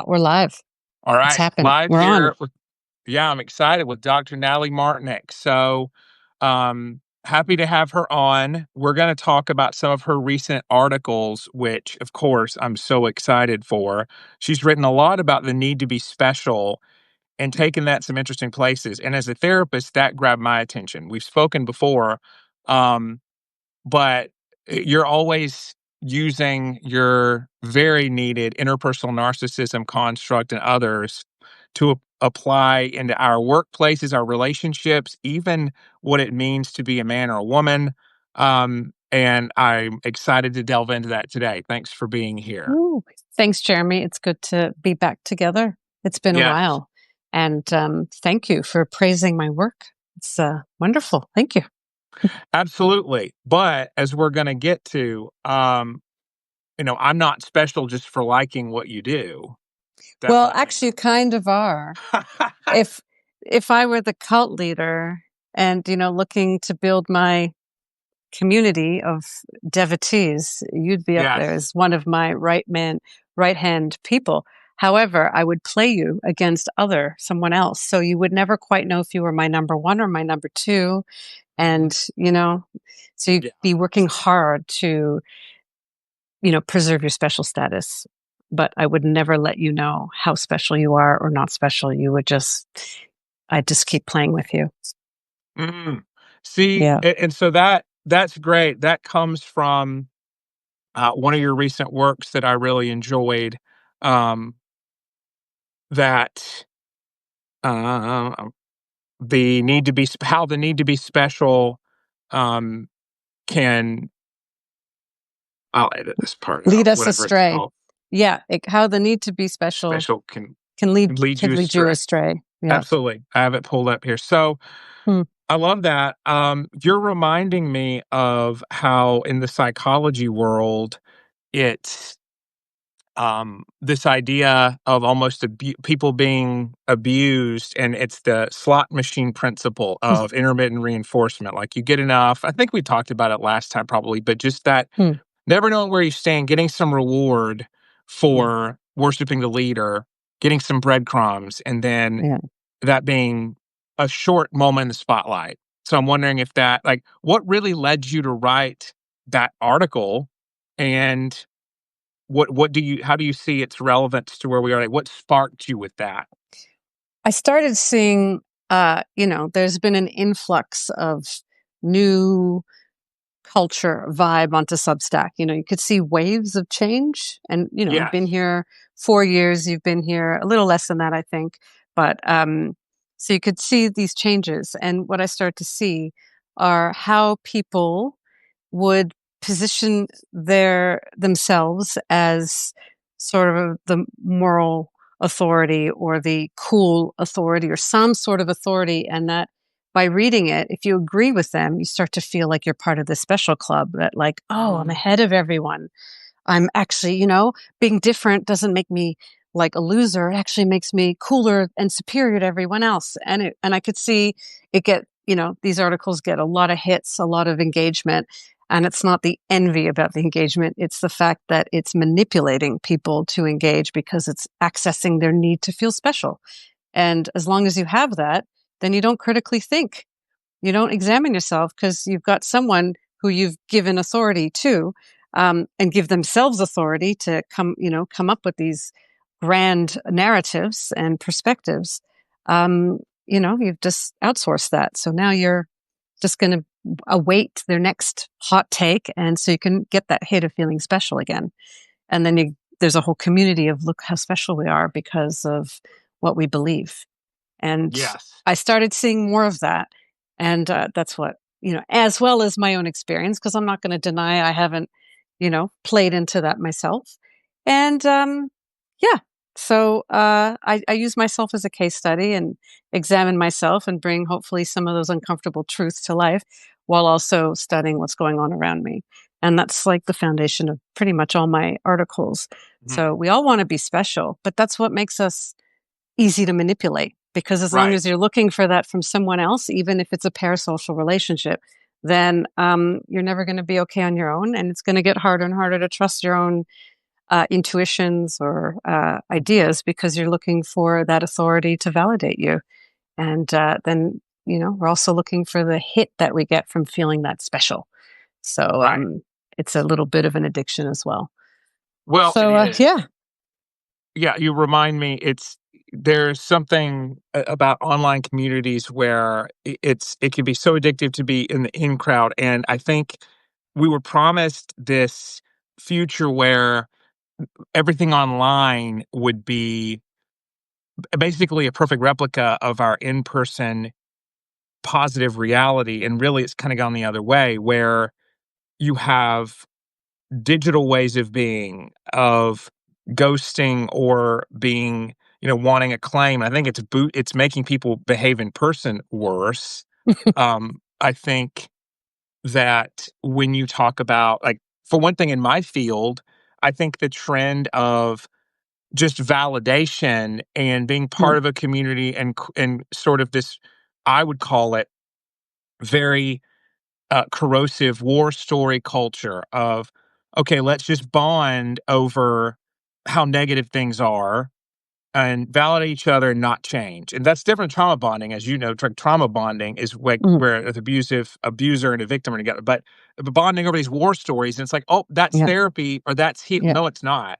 We're live. All It's right, happened. live We're on. here with yeah, I'm excited with Dr. Natalie Martinek. So, happy to have her on. We're going to talk about some of her recent articles, which, of course, I'm so excited for. She's written a lot about the need to be special and taken that some interesting places. And as a therapist, that grabbed my attention. We've spoken before, um, but you're always using your very needed interpersonal narcissism construct and others to apply into our workplaces, our relationships, even what it means to be a man or a woman. And I'm excited to delve into that today. Thanks for being here. Ooh, thanks, Jeremy. It's good to be back together. It's been a Yes, while. And thank you for praising my work. It's wonderful. Thank you. absolutely. But as we're going to get to, I'm not special just for liking what you do. Well, Definitely actually, you kind of are. not. If if I were the cult leader and, looking to build my community of devotees, you'd be up Yes. there as one of my right hand people. However, I would play you against someone else. So you would never quite know if you were my number one or my number two. And, so you'd Yeah. be working hard to, preserve your special status. But I would never let you know how special you are or not special. I'd just keep playing with you. Mm. See, Yeah. and so that's great. That comes from one of your recent works that I really enjoyed. Um, that uh, the need to be how the need to be special um, can. I'll edit this part Lead out. us Whatever it's astray. called, Yeah. How the need to be special special can can lead lead you can lead you astray. astray. Yeah. Absolutely, I have it pulled up here. So Hmm. I love that. You're reminding me of how in the psychology world, it's this idea of almost people being abused, and it's the slot machine principle of intermittent reinforcement. Like you get enough. I think we talked about it last time, probably, but just that Hmm. never knowing where you stand, getting some reward Yeah. for worshiping the leader, getting some breadcrumbs, and then Yeah. that being a short moment in the spotlight. So I'm wondering if like, what really led you to write that article, and how do you see its relevance to where we are? Like, what sparked you with that? I started seeing, there's been an influx of new culture vibe onto Substack. You could see waves of change. And, I've been Yes. here 4 years. You've been here a little less than that, I think. But so you could see these changes. And what I started to see are how people would position themselves as sort of the moral authority or the cool authority or some sort of authority, and that by reading it, if you agree with them, you start to feel like you're part of this special club that, like, oh, I'm Mm. ahead of everyone. I'm actually, being different doesn't make me like a loser. It actually makes me cooler and superior to everyone else. And I could see it get, these articles get a lot of hits, a lot of engagement. And it's not the envy about the engagement. It's the fact that it's manipulating people to engage because it's accessing their need to feel special. And as long as you have that, then you don't critically think. You don't examine yourself because you've got someone who you've given authority to, and give themselves authority to come up with these grand narratives and perspectives. You've just outsourced that. So now you're just going to await their next hot take. And so you can get that hit of feeling special again. And then there's a whole community of look how special we are because of what we believe. And Yes. I started seeing more of that. And that's what, as well as my own experience, because I'm not going to deny I haven't, played into that myself. And yeah, so I use myself as a case study and examine myself and bring hopefully some of those uncomfortable truths to life while also studying what's going on around me. And that's like the foundation of pretty much all my articles. Mhm. So we all want to be special, but that's what makes us easy to manipulate, because as long Right. as you're looking for that from someone else, even if it's a parasocial relationship, then you're never going to be okay on your own, and it's going to get harder and harder to trust your own intuitions or ideas because you're looking for that authority to validate you. And then, we're also looking for the hit that we get from feeling that special. So Right. it's a little bit of an addiction as well. Well, it So is. yeah. Yeah, you remind me, there's something about online communities where it can be so addictive to be in the in crowd, and I think we were promised this future where everything online would be basically a perfect replica of our in-person positive reality, and really it's kinda gone the other way where you have digital ways of being, of ghosting or being, wanting a claim. I think it's making people behave in person worse. I think that when you talk about, like, for one thing in my field, I think the trend of just validation and being Mm, part of a community and sort of this, I would call it very corrosive war story culture of, okay, let's just bond over how negative things are and validate each other and not change. And that's different trauma bonding, as you know. Trauma bonding is mm, where an abuser and a victim are together. But bonding over these war stories, and it's like, oh, that's yeah. therapy or that's heal. Yeah. No, it's not.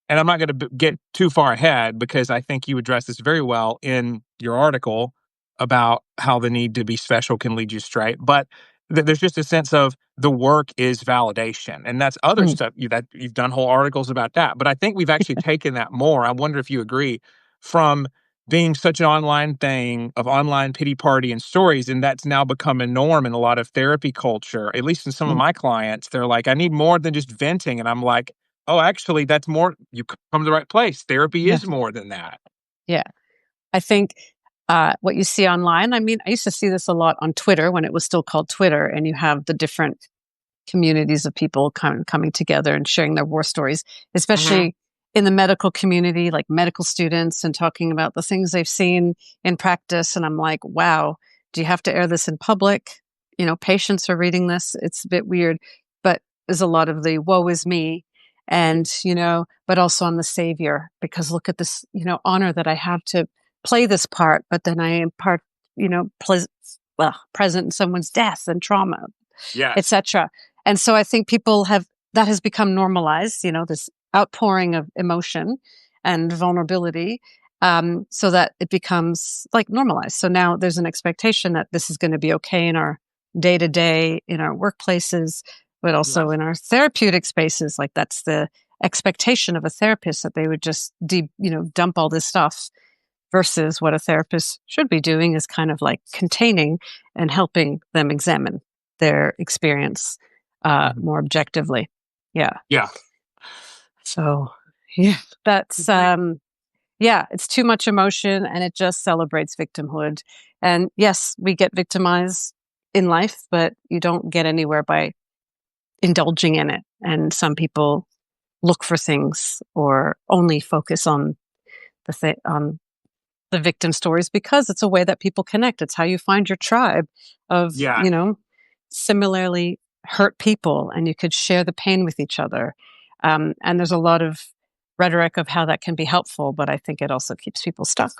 And I'm not going to get too far ahead because I think you address this very well in your article about how the need to be special can lead you straight. But there's just a sense of the work is validation, and that's other Mm, stuff that you've done whole articles about that. But I think we've actually taken that more. I wonder if you agree, from being such an online thing of online pity party and stories, and that's now become a norm in a lot of therapy culture. At least in some of mm, my clients, they're like, "I need more than just venting," and I'm like, oh, actually, that's more, you come to the right place. Therapy yeah. is more than that. Yeah. I think what you see online, I mean, I used to see this a lot on Twitter when it was still called Twitter, and you have the different communities of people coming together and sharing their war stories, Mhm. especially in the medical community, like medical students, and talking about the things they've seen in practice. And I'm like, wow, do you have to air this in public? Patients are reading this. It's a bit weird, but there's a lot of the woe is me. And, but also I'm the savior because look at this, honor that I have to play this part, but then I am part, present in someone's death and trauma, Yes. etc. And so I think people have that has become normalized, this outpouring of emotion and vulnerability, so that it becomes like normalized. So now there's an expectation that this is going to be okay in our day to day, in our workplaces, but also Yes. in our therapeutic spaces. Like that's the expectation of a therapist that they would just dump all this stuff versus what a therapist should be doing is kind of like containing and helping them examine their experience Mhm. more objectively. Yeah. Yeah. So, yeah, that's, Agree. yeah, it's too much emotion and it just celebrates victimhood. And yes, we get victimized in life, but you don't get anywhere by indulging in it. And some people look for things or only focus on on the victim stories because it's a way that people connect. It's how you find your tribe of, Yeah. similarly hurt people and you could share the pain with each other. And there's a lot of rhetoric of how that can be helpful, but I think it also keeps people stuck.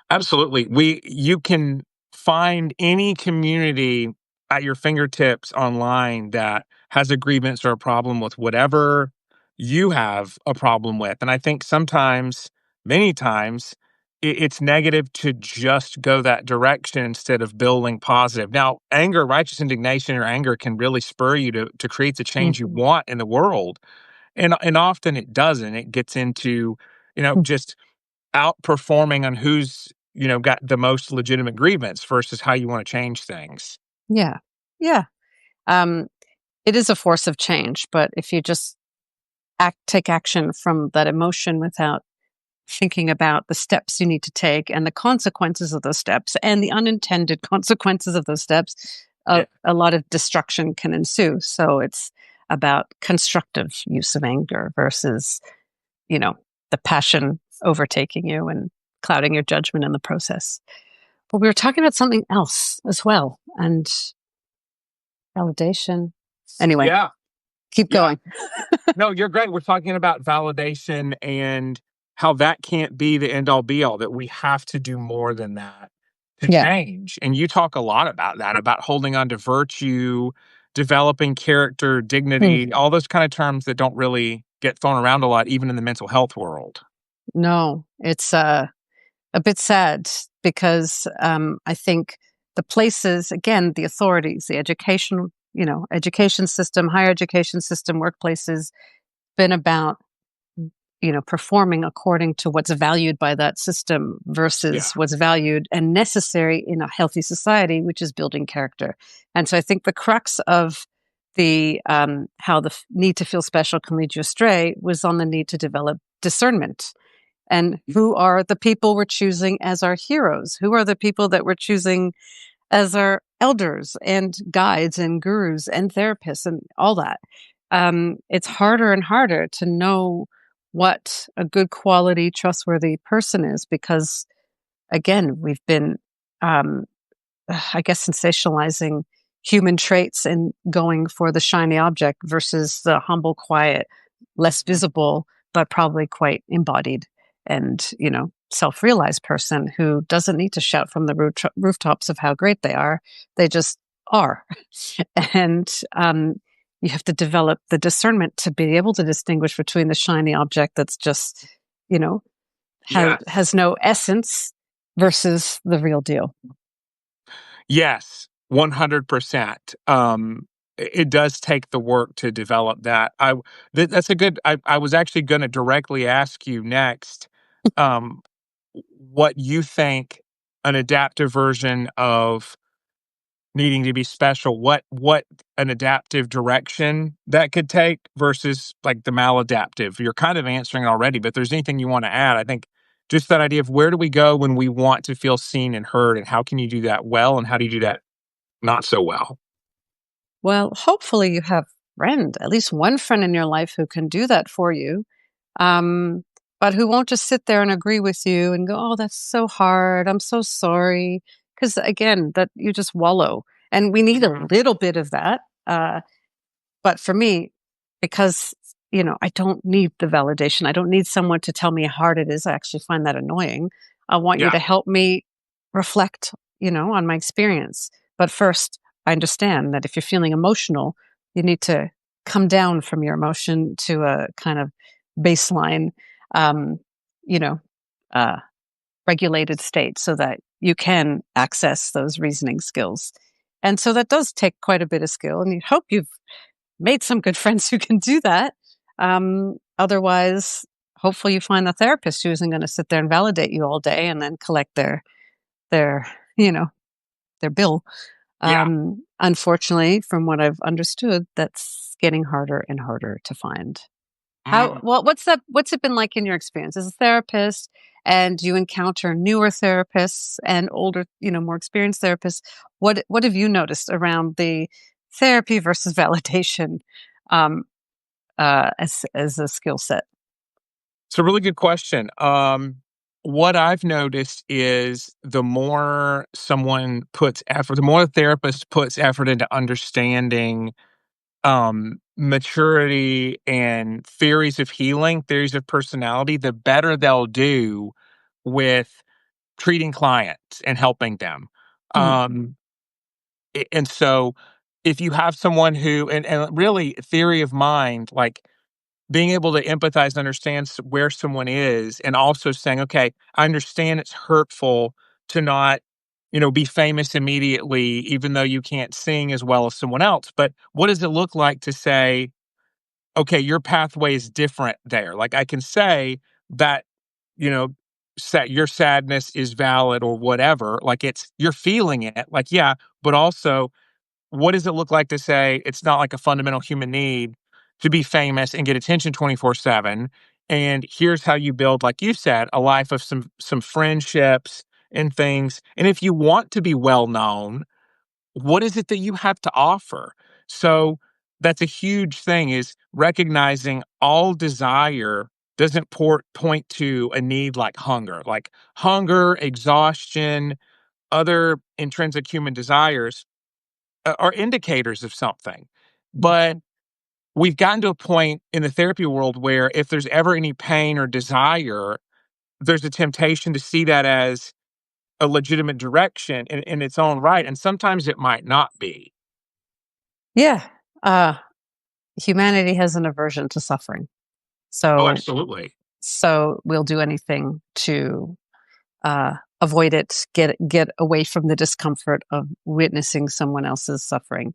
Absolutely. You can find any community at your fingertips online that has a grievance or a problem with whatever you have a problem with. And I think sometimes, many times, it's negative to just go that direction instead of building positive. Now, anger, righteous indignation, or anger can really spur you to create the change you Mhm. want in the world. And often it doesn't. It gets into, just outperforming on who's, got the most legitimate grievance versus how you want to change things. Yeah. Yeah. Um, it is a force of change, but if you just take action from that emotion without thinking about the steps you need to take and the consequences of those steps and the unintended consequences of those steps, Yeah. a lot of destruction can ensue. So it's about constructive use of anger versus, you know, the passion overtaking you and clouding your judgment in the process. But we were talking about something else as well and validation. Anyway, Yeah. Keep Yeah. going. No, you're great. We're talking about validation and how that can't be the end all be all, that we have to do more than that to Yeah. change. And you talk a lot about that, about holding on to virtue, developing character, Hmm. dignity, all those kind of terms that don't really get thrown around a lot, even in the mental health world. No, it's a bit sad because I think the places, again, the authorities, the education, education system, higher education system, workplaces, been about performing according to what's valued by that system Yeah. versus what's valued and necessary in a healthy society, which is building character. And so I think the crux of the how the need to feel special can lead you astray was on the need to develop discernment. And who are the people we're choosing as our heroes? Who are the people that we're choosing as our elders and guides and gurus and therapists and all that? It's harder and harder to know what a good quality, trustworthy person is because, again, we've been, um, I guess, sensationalizing human traits and going for the shiny object versus the humble, quiet, less visible, but probably quite embodied and, self-realized person who doesn't need to shout from the rooftops of how great they are. They just are. And you have to develop the discernment to be able to distinguish between the shiny object that's just, you know, Yes. has no essence versus the real deal. Yes, 100%. It does take the work to develop that. That's a good I was actually gonna directly ask you next, um, what you think an adaptive version of needing to be special, what an adaptive direction that could take versus, like, the maladaptive. You're kind of answering it already, but if there's anything you wanna add, I think just that idea of where do we go when we want to feel seen and heard, and how can you do that well, and how do you do that not so well? Well, hopefully you have friend, at least one friend in your life who can do that for you. Um, but who won't just sit there and agree with you and go, "Oh, that's so hard. I'm so sorry." Because again, that you just wallow, and we need a little bit of that. But for me, because, I don't need the validation, I don't need someone to tell me how hard it is. I actually find that annoying. I want you Yeah. to help me reflect, on my experience. But first, I understand that if you're feeling emotional, you need to come down from your emotion to a kind of baseline, um, you know, uh, regulated state so that you can access those reasoning skills. And so that does take quite a bit of skill. And you hope you've made some good friends who can do that. Otherwise, hopefully you find the therapist who isn't going to sit there and validate you all day and then collect their you know their bill. Yeah. Unfortunately, from what I've understood, that's getting harder and harder to find. How Mm. well? What's it been like in your experience as a therapist? And you encounter newer therapists and older, more experienced therapists. What have you noticed around the therapy versus validation um, as a skill set? It's a really good question. What I've noticed is the more someone puts effort, the more the therapist puts effort into understanding maturity and theories of healing, theories of personality, the better they'll do with treating clients and helping them. Mhm. Um, and so if you have someone who, and really theory of mind, like being able to empathize and understand where someone is, and also saying, okay, I understand it's hurtful to not, be famous immediately, even though you can't sing as well as someone else. But what does it look like to say, okay, your pathway is different there? Like I can say that, you know, your sadness is valid or whatever. Like you're feeling it. Like, yeah, but also what does it look like to say it's not like a fundamental human need to be famous and get attention 24/7? And here's how you build, like you said, a life of some friendships and things. And if you want to be well known, what is it that you have to offer? So that's a huge thing, is recognizing all desire doesn't point to a need like hunger. Like hunger, exhaustion, other intrinsic human desires are indicators of something. But we've gotten to a point in the therapy world where if there's ever any pain or desire, there's a temptation to see that as a legitimate direction in its own right, and sometimes it might not be. Yeah. Uh, Humanity has an aversion to suffering. Oh, So, absolutely. we'll do anything to avoid it, get away from the discomfort of witnessing someone else's suffering.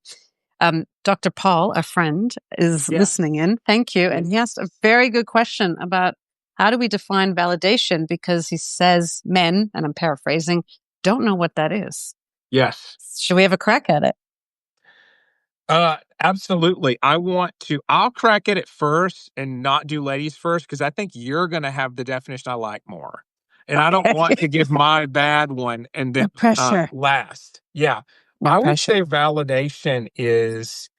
Dr. Paul, a friend, is listening Yes. in. Thank you. And he asked a very good question about how do we define validation? Because he says men, and I'm paraphrasing, don't know what that is. Yes. Should we have a crack at it? Absolutely. I'll crack it at first and not do ladies first because I think you're going to have the definition I like more. And I don't want Okay. to give my bad one and then No pressure. last. Yeah. No I would pressure. say validation is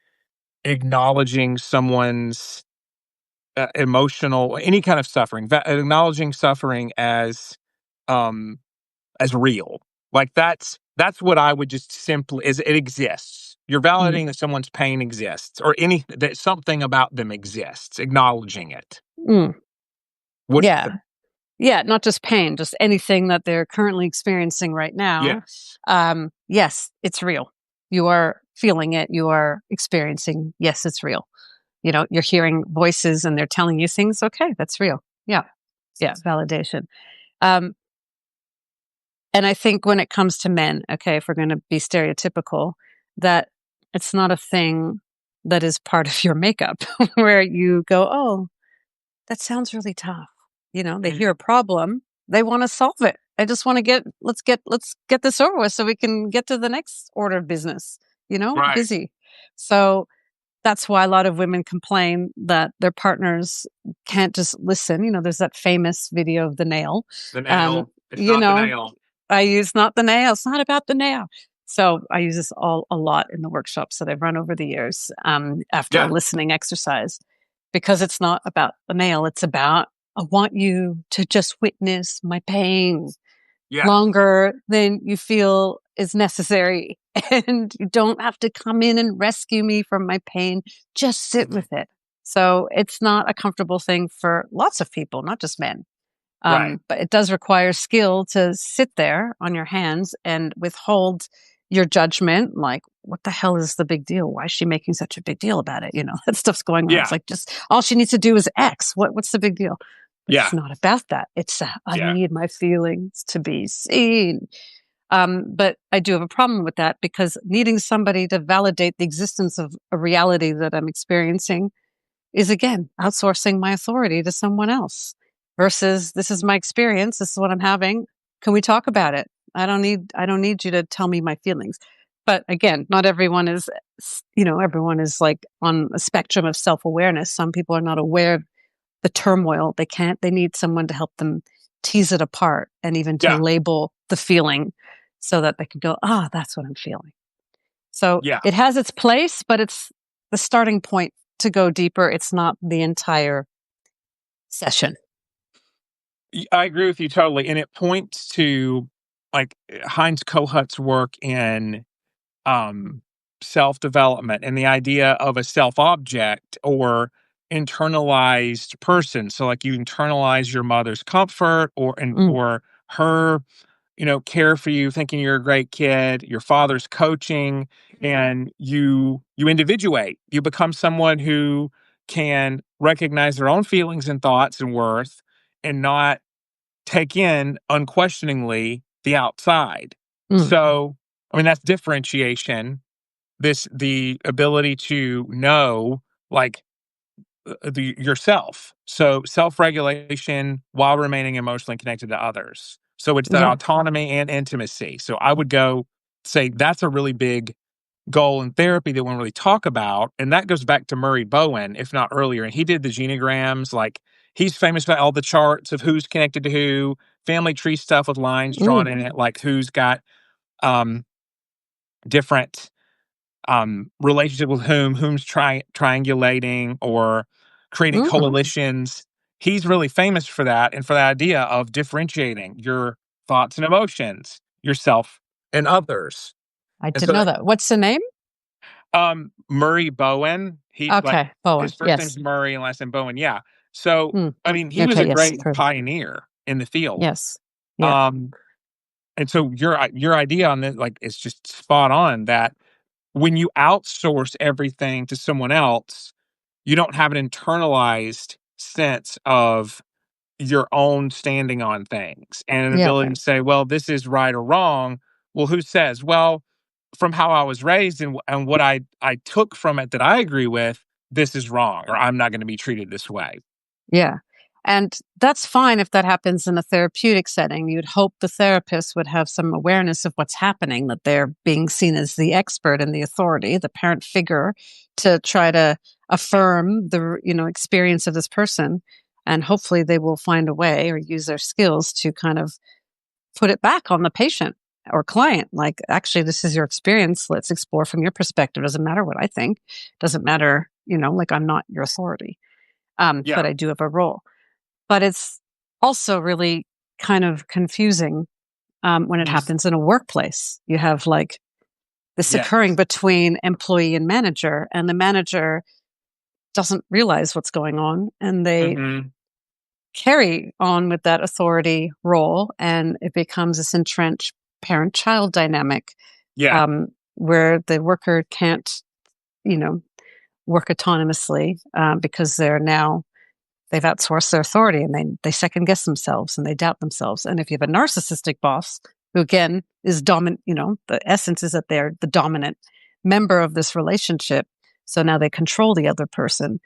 acknowledging someone's emotional, any kind of suffering, acknowledging suffering um, as real. Like that's what I would just simply is it exists. You're Mm, validating that someone's pain exists or any that something about them exists, acknowledging it. mm. What do you think? Yeah. Yeah. Not just pain, just anything that they're currently experiencing right now. Yes. Yes, it's real. You are feeling it. You are experiencing. Yes, it's real. You're hearing voices and they're telling you things. Okay, that's real. Yeah. Yeah. Validation. Um, and I think when it comes to men, okay, if we're going to be stereotypical, that it's not a thing that is part of your makeup where you go, oh, that sounds really tough. They Mhm. hear a problem, they want to solve it. I just want to let's get this over with so we can get to the next order of business, Right. busy. So that's why a lot of women complain that their partners can't just listen. There's that famous video of the nail. The Um, nail. It's you not the know, nail. I use not the nail. It's not about the nail. So I use this all a lot in the workshops that I've run over the years after a Yeah. listening exercise, because it's not about the nail. It's about, I want you to just witness my pain Yeah. longer than you feel is necessary. And you don't have to come in and rescue me from my pain. Just sit Mhm. with it. So it's not a comfortable thing for lots of people, not just men. Right. But it does require skill to sit there on your hands and withhold your judgment. Like, what the hell is the big deal? Why is she making such a big deal about it? That stuff's going on. It's Yeah. like, just all she needs to do is X. What's the big deal? But it's Yeah. not about that. It's I Yeah. need my feelings to be seen. But I do have a problem with that because needing somebody to validate the existence of a reality that I'm experiencing is, again, outsourcing my authority to someone else versus, this is my experience. This is what I'm having. Can we talk about it? I don't need you to tell me my feelings. But again, not everyone is, everyone is like on a spectrum of self-awareness. Some people are not aware of the turmoil. They need someone to help them tease it apart and even to Yeah. label the feeling so that they can go, that's what I'm feeling. So Yeah. it has its place, but it's the starting point to go deeper. It's not the entire session. I agree with you totally. And it points to like Heinz Kohut's work in um, self development and the idea of a self object or internalized person. So, like you internalize your mother's comfort Mm, or her, care for you, thinking you're a great kid. Your father's coaching, and you individuate. You become someone who can recognize their own feelings and thoughts and worth, and not take in unquestioningly the outside. mm, So, I mean, that's differentiation. The ability to know, like, the yourself. So, self-regulation while remaining emotionally connected to others. So, it's that yeah. autonomy and intimacy. So, I would go say that's a really big goal in therapy that we don't really talk about. And that goes back to Murray Bowen, if not earlier. And he did the genograms. Like he's famous for all the charts of who's connected to who, family tree stuff with lines drawn Mm, in it, like who's got um, different relationship with whom's triangulating or creating mm. coalitions. He's really famous for that and for the idea of differentiating your thoughts and emotions, yourself and others. I And didn't so know that that. What's the name? Murray Bowen, he like Okay, Bowen. his first Yes. name's Murray and last name Bowen, yeah. So, Mm. I mean, he was Okay. a Yes. great Heard. pioneer in the field. Yes. Yeah. Um, and so your idea on this, like, is just spot on that when you outsource everything to someone else, you don't have an internalized sense of your own standing on things and an Yeah. ability to say, well, this is right or wrong. Well, who says? Well, from how I was raised and what I took from it that I agree with, this is wrong, or I'm not going to be treated this way. Yeah. And that's fine if that happens in a therapeutic setting. You'd hope the therapist would have some awareness of what's happening, that they're being seen as the expert and the authority, the parent figure, to try to affirm the experience of this person. And hopefully they will find a way or use their skills to kind of put it back on the patient or client. Like, actually, this is your experience. Let's explore from your perspective. Doesn't matter what I think. Doesn't matter, like I'm not your authority. Yeah. But I do have a role. But it's also really kind of confusing when it Mhm. happens in a workplace. You have like this occurring Yes. between employee and manager, and the manager doesn't realize what's going on, and they Hmm. carry on with that authority role, and it becomes this entrenched parent-child dynamic Yeah. where the worker can't, you know, work autonomously because they've outsourced their authority, and they second guess themselves and they doubt themselves. And if you have a narcissistic boss who again is dominant, the essence is that they're the dominant member of this relationship. So now they control the other person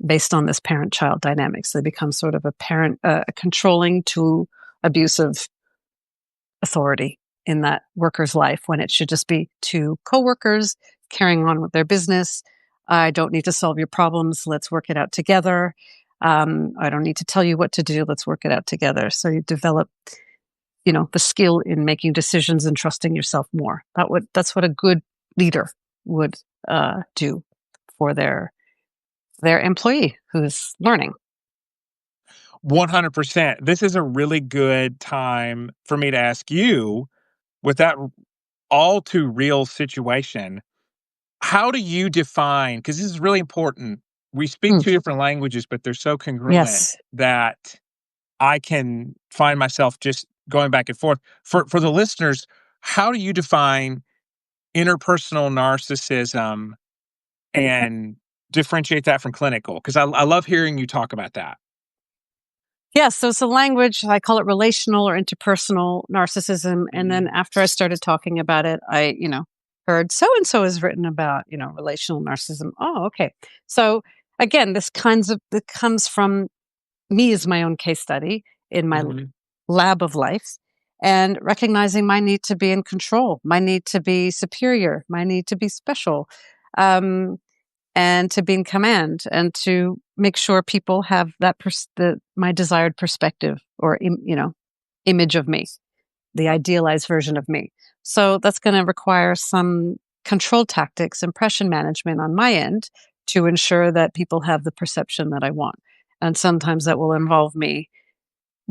based on this parent-child dynamic. So they become sort of a parent, controlling to abusive authority in that worker's life when it should just be two coworkers carrying on with their business. I don't need to solve your problems. Let's work it out together. I don't need to tell you what to do. Let's work it out together. So you develop, the skill in making decisions and trusting yourself more. That's what a good leader would do for their employee who's learning. 100%. This is a really good time for me to ask you, with that all too real situation, how do you define, because this is really important. We speak Mm, two different languages, but they're so congruent yes. that I can find myself just going back and forth. For the listeners, how do you define interpersonal narcissism and differentiate that from clinical? Because I love hearing you talk about that. Yeah, so it's a language. I call it relational or interpersonal narcissism. And then after I started talking about it, I, heard so and so has written about, relational narcissism. Oh, okay. So again, it comes from me as my own case study in my Mhm. lab of life, and recognizing my need to be in control, my need to be superior, my need to be special. Um, and to be in command and to make sure people have my desired perspective or image of me, the idealized version of me. So that's going to require some control tactics, impression management on my end to ensure that people have the perception that I want. And sometimes that will involve me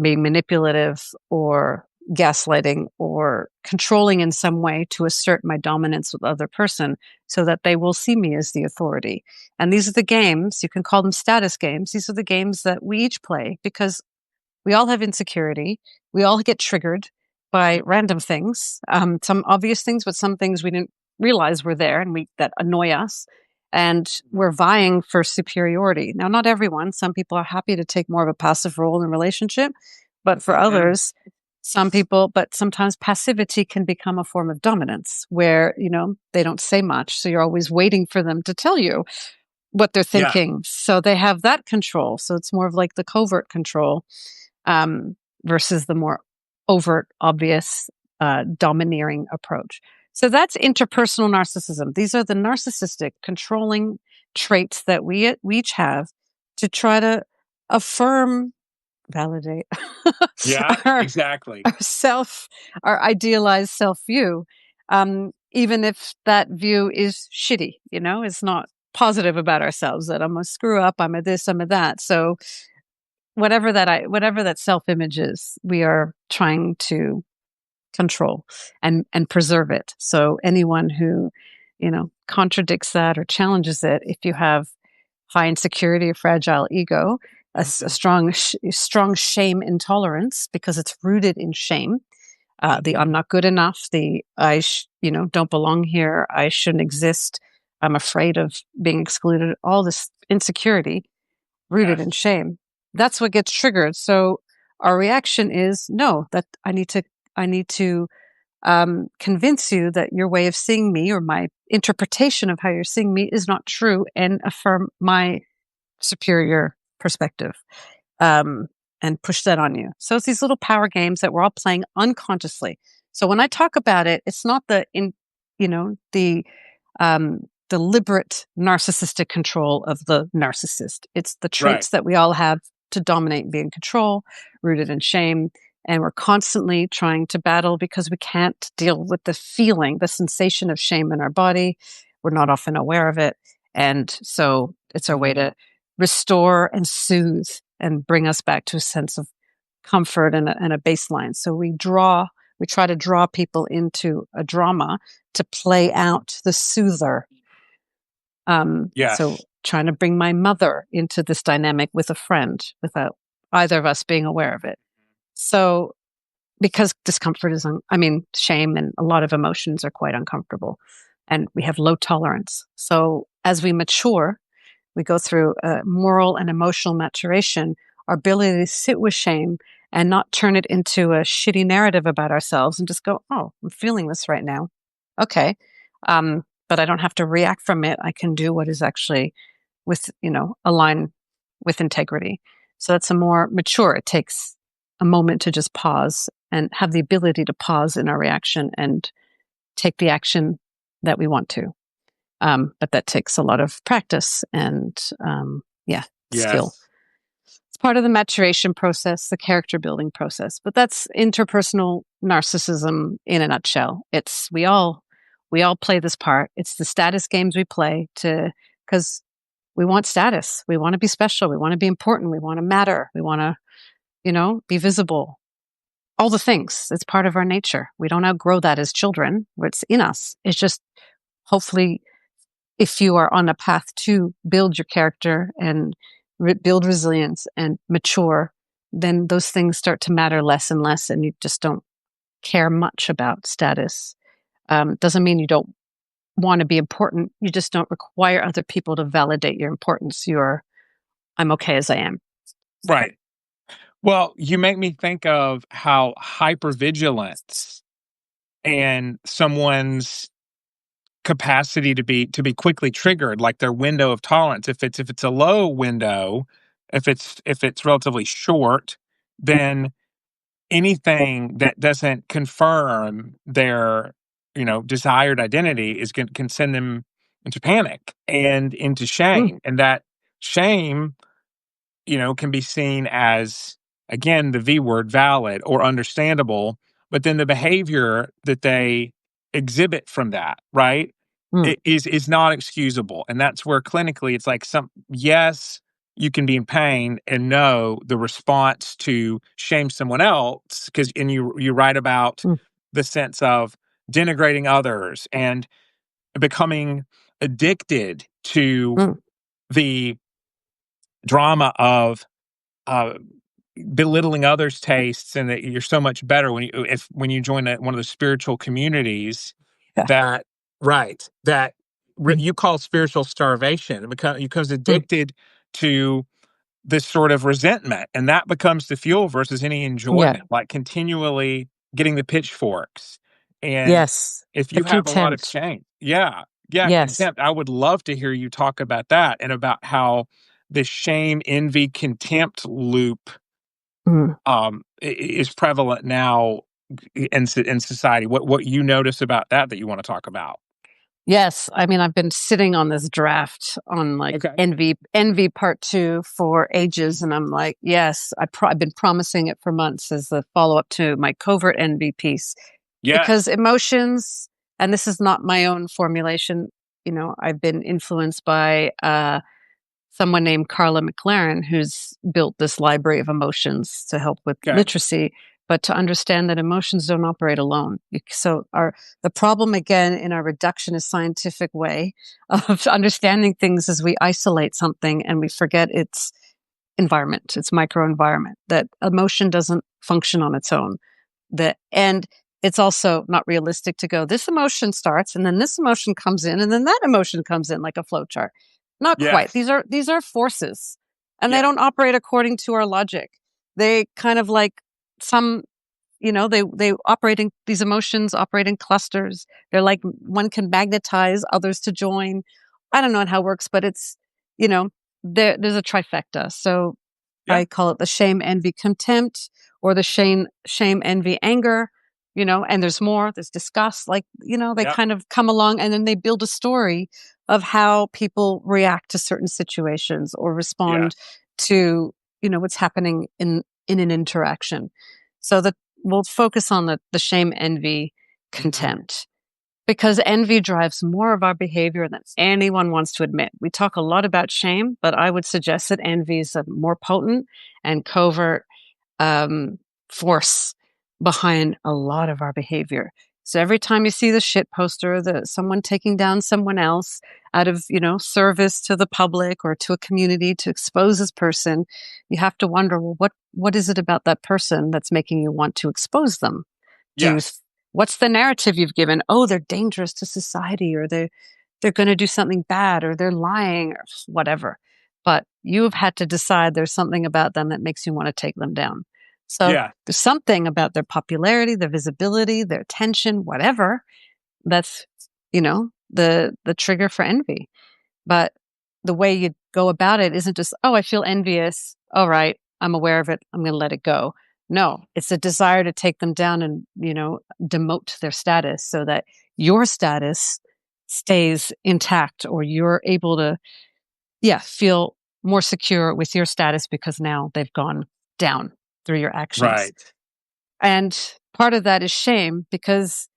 being manipulative or gaslighting or controlling in some way to assert my dominance with the other person so that they will see me as the authority. And these are the games, you can call them status games. These are the games that we each play because we all have insecurity. We all get triggered by random things, some obvious things, but some things we didn't realize were there and that annoy us. And we're vying for superiority. Now, not everyone. Some people are happy to take more of a passive role in a relationship, but for Mhm. others, but sometimes passivity can become a form of dominance where, they don't say much. So you're always waiting for them to tell you what they're Yeah. thinking. So they have that control. So it's more of like the covert control um, versus the more overt, obvious, domineering approach. So that's interpersonal narcissism. These are the narcissistic controlling traits that we each have to try to affirm, validate Yeah, our, exactly. our self, our idealized self view, even if that view is shitty, is not positive about ourselves, that I'm a screw up, I'm a this, I'm a that. So whatever that self-image is, we are trying to control and preserve it. So anyone who contradicts that or challenges it. If you have high insecurity or fragile ego, a Mhm. strong shame intolerance because it's rooted in shame. The I'm not good enough, the don't belong here, I shouldn't exist, I'm afraid of being excluded, all this insecurity rooted in Yes. shame. That's what gets triggered. So our reaction is no, that I need to convince you that your way of seeing me or my interpretation of how you're seeing me is not true and affirm my superior perspective, um, and push that on you. So it's these little power games that we're all playing unconsciously. So when I talk about it, it's not the deliberate narcissistic control of the narcissist. It's the Right. traits that we all have to dominate and be in control, rooted in shame. And we're constantly trying to battle because we can't deal with the feeling, the sensation of shame in our body. We're not often aware of it. And so it's our way to restore and soothe and bring us back to a sense of comfort and a baseline. So we try to draw people into a drama to play out the soother. So Yes. trying to bring my mother into this dynamic with a friend without either of us being aware of it. So because discomfort is, shame and a lot of emotions are quite uncomfortable and we have low tolerance. So as we mature, we go through a moral and emotional maturation, our ability to sit with shame and not turn it into a shitty narrative about ourselves and just go, oh, I'm feeling this right now. Okay. But I don't have to react from it. I can do what is actually align with integrity. So that's a more mature. It takes a moment to just pause and have the ability to pause in our reaction and take the action that we want to. But that takes a lot of practice and, yeah, skill. Yes. It's part of the maturation process, the character building process. But that's interpersonal narcissism in a nutshell. It's we all play this part. It's the status games we play to because we want status. We want to be special. We want to be important. We want to matter. We want to, be visible. All the things. It's part of our nature. We don't outgrow that as children. It's in us. It's just hopefully if you are on a path to build your character and build resilience and mature, then those things start to matter less and less, and you just don't care much about status. Doesn't mean you don't want to be important. You just don't require other people to validate your importance. I'm okay as I am. Right. Well, you make me think of how hypervigilance and someone's capacity to be quickly triggered, like their window of tolerance. If it's a low window, if it's relatively short, then anything that doesn't confirm their desired identity can send them into panic and into Mm, shame, and that shame can be seen as, again, the V word, valid or understandable, but then the behavior that they exhibit from that, right, mm, is not excusable. And that's where clinically it's like yes, you can be in pain, and no, the response to shame someone else, because and you write about mm, the sense of denigrating others and becoming addicted to mm. the drama of uh, belittling others' tastes, and that you're so much better when you join one of the spiritual communities Yeah. that right that Mm, you call spiritual starvation. It becomes mm. addicted to this sort of resentment, and that becomes the fuel versus any Yeah. enjoyment, like continually getting the pitchforks. And Yes. if The you have a lot of contempt. shame, yeah, Yes. contempt. I would love to hear you talk about that and about how the shame, envy, contempt loop Mm. is prevalent now in society. What you notice about that you want to talk about? Yes, I've been sitting on this draft on like Okay. envy part 2 for ages, and I'm like, yes, I've been promising it for months as the follow up to my covert envy piece because Yes. emotions, and this is not my own formulation. I've been influenced by someone named Carla McLaren, who's built this library of emotions to help with Okay. literacy. but to understand that emotions don't operate alone. So the problem again in our reductionist scientific way of understanding things is we isolate something and we forget its environment, its microenvironment, that emotion doesn't function on its own. And it's also not realistic to go, this emotion starts and then this emotion comes in and then that emotion comes in like a flow chart. Not quite. Yes. These are forces and they Yeah. don't operate according to our logic. They kind of like some, they operate in these emotions operate in clusters. They're like one can magnetize others to join. I don't know how it works, but it's, you know, there's a trifecta. So Yeah. I call it the shame, envy, contempt, or the shame, envy, anger, and there's more, there's disgust, like, they Yeah. kind of come along and then they build a story of how people react to certain situations or respond Yes. to, what's happening in an interaction. So that we'll focus on the shame, envy, Hmm. contempt, because envy drives more of our behavior than anyone wants to admit. We talk a lot about shame, but I would suggest that envy is a more potent and covert um, force behind a lot of our behavior. So every time you see the shit poster, someone taking down someone else out of, service to the public or to a community to expose this person, you have to wonder, well, what is it about that person that's making you want to expose them? Do you, Yes. what's the narrative you've given? Oh, they're dangerous to society, or they're going to do something bad, or they're lying, or whatever. But you've had to decide there's something about them that makes you want to take them down. So Yeah. there's something about their popularity, their visibility, their attention, whatever. That's, the trigger for envy. But the way you go about it isn't just, oh, I feel envious. All right, I'm aware of it. I'm going to let it go. No, it's a desire to take them down and, demote their status so that your status stays intact, or you're able to, yeah, feel more secure with your status because now they've gone down through your actions. Right. And part of that is shame because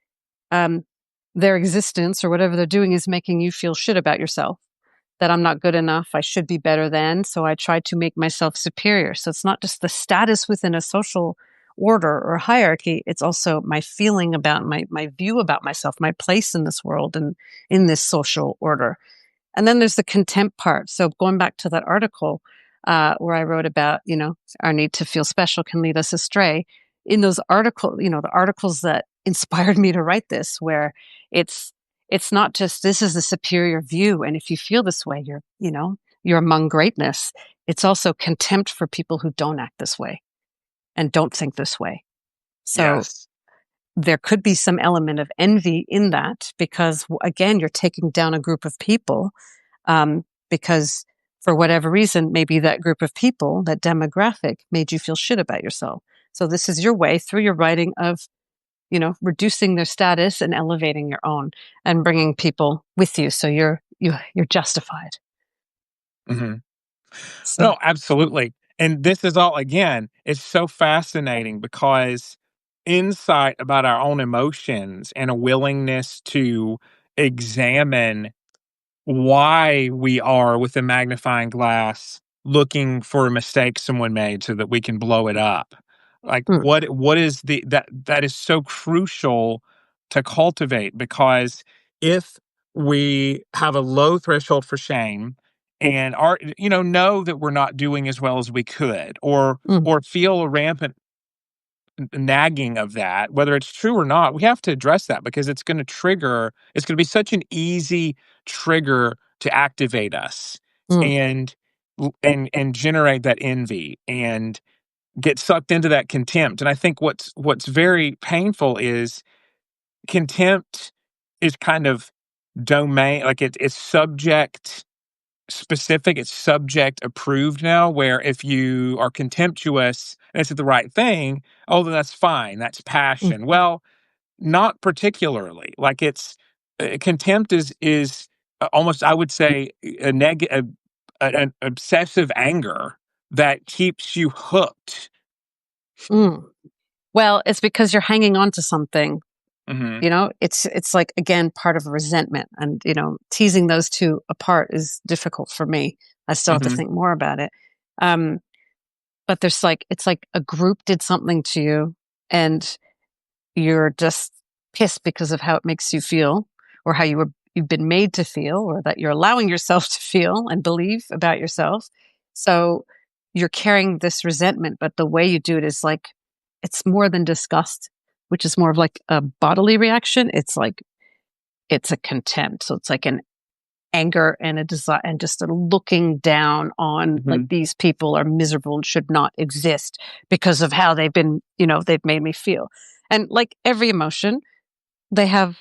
um, their existence or whatever they're doing is making you feel shit about yourself, that I'm not good enough. I should be better than. So I try to make myself superior. So it's not just the status within a social order or hierarchy. It's also my feeling about my view about myself, my place in this world and in this social order. And then there's the contempt part. So going back to that article where I wrote about, our need to feel special can lead us astray. In those articles, the articles that inspired me to write this, where it's it's not just this is the superior view, and if you feel this way, you're among greatness. It's also contempt for people who don't act this way and don't think this way. So Yes. there could be some element of envy in that because, again, you're taking down a group of people because for whatever reason, maybe that group of people, that demographic, made you feel shit about yourself. So this is your way through your writing of, reducing their status and elevating your own and bringing people with you. So you're justified. Hmm. So No, absolutely. And this is all, again, it's so fascinating because insight about our own emotions and a willingness to examine why we are with a magnifying glass looking for a mistake someone made so that we can blow it up. Like mm, what is that is so crucial to cultivate, because if we have a low threshold for shame and are know that we're not doing as well as we could, mm, or feel a rampant nagging of that, whether it's true or not, we have to address that because it's going to be such an easy trigger to activate us mm, and and generate that envy and get sucked into that contempt. And I think what's very painful is contempt is kind of domain, like it's subject specific, it's subject approved now, where if you are contemptuous and it's the right thing, oh, then that's fine. That's mm, passion. Well, not particularly. Like contempt is almost, I would say, an obsessive anger that keeps you hooked. mm. Well, it's because you're hanging on to something. Hmm. It's like, again, part of resentment, and teasing those two apart is difficult for me. I still have to Hmm. think more about it. um but there's like, it's like a group did something to you, and you're just pissed because of how it makes you feel, or how you've been made to feel, or that you're allowing yourself to feel and believe about yourself. So you're carrying this resentment, but the way you do it is like, it's more than disgust, which is more of like a bodily reaction. It's like, it's a contempt. So it's like an anger and a desire, and just a looking down on, like, Mhm. these people are miserable and should not exist because of how they've been, they've made me feel. And like every emotion, they have,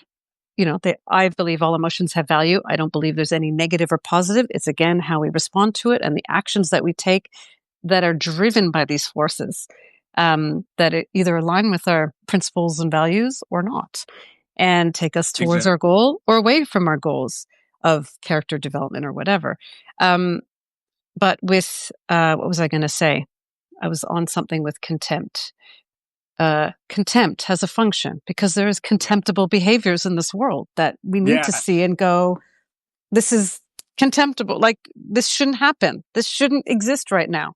I believe all emotions have value. I don't believe there's any negative or positive. It's again how we respond to it and the actions that we take that are driven by these forces, that either align with our principles and values or not, and take us towards Exactly. our goal or away from our goals of character development or whatever. Um, but with, what was I going to say? I was on something with contempt. Contempt has a function because there is contemptible behaviors in this world that we need to see Yes. and go, this is contemptible. Like, this shouldn't happen. This shouldn't exist right now.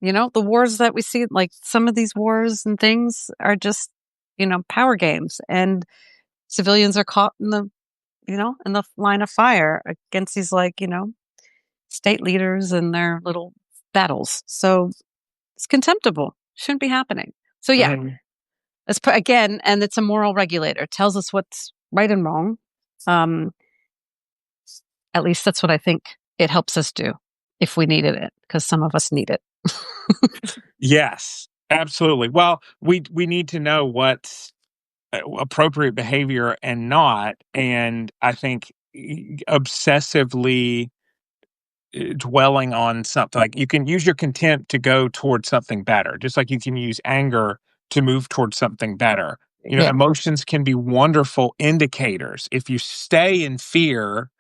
The wars that we see, like some of these wars and things are just, power games, and civilians are caught in the line of fire against these, like, state leaders and their little battles. So it's contemptible. Shouldn't be happening. So yeah, Mhm. again, and it's a moral regulator. It tells us what's right and wrong. Um, at least that's what I think it helps us do if we needed it, because some of us need it. Yes, absolutely. Well, we need to know what's appropriate behavior and not, and I think obsessively dwelling on something, like, you can use your contempt to go towards something better, just like you can use anger to move towards something better. Yeah, Emotions can be wonderful indicators. If you stay in fear,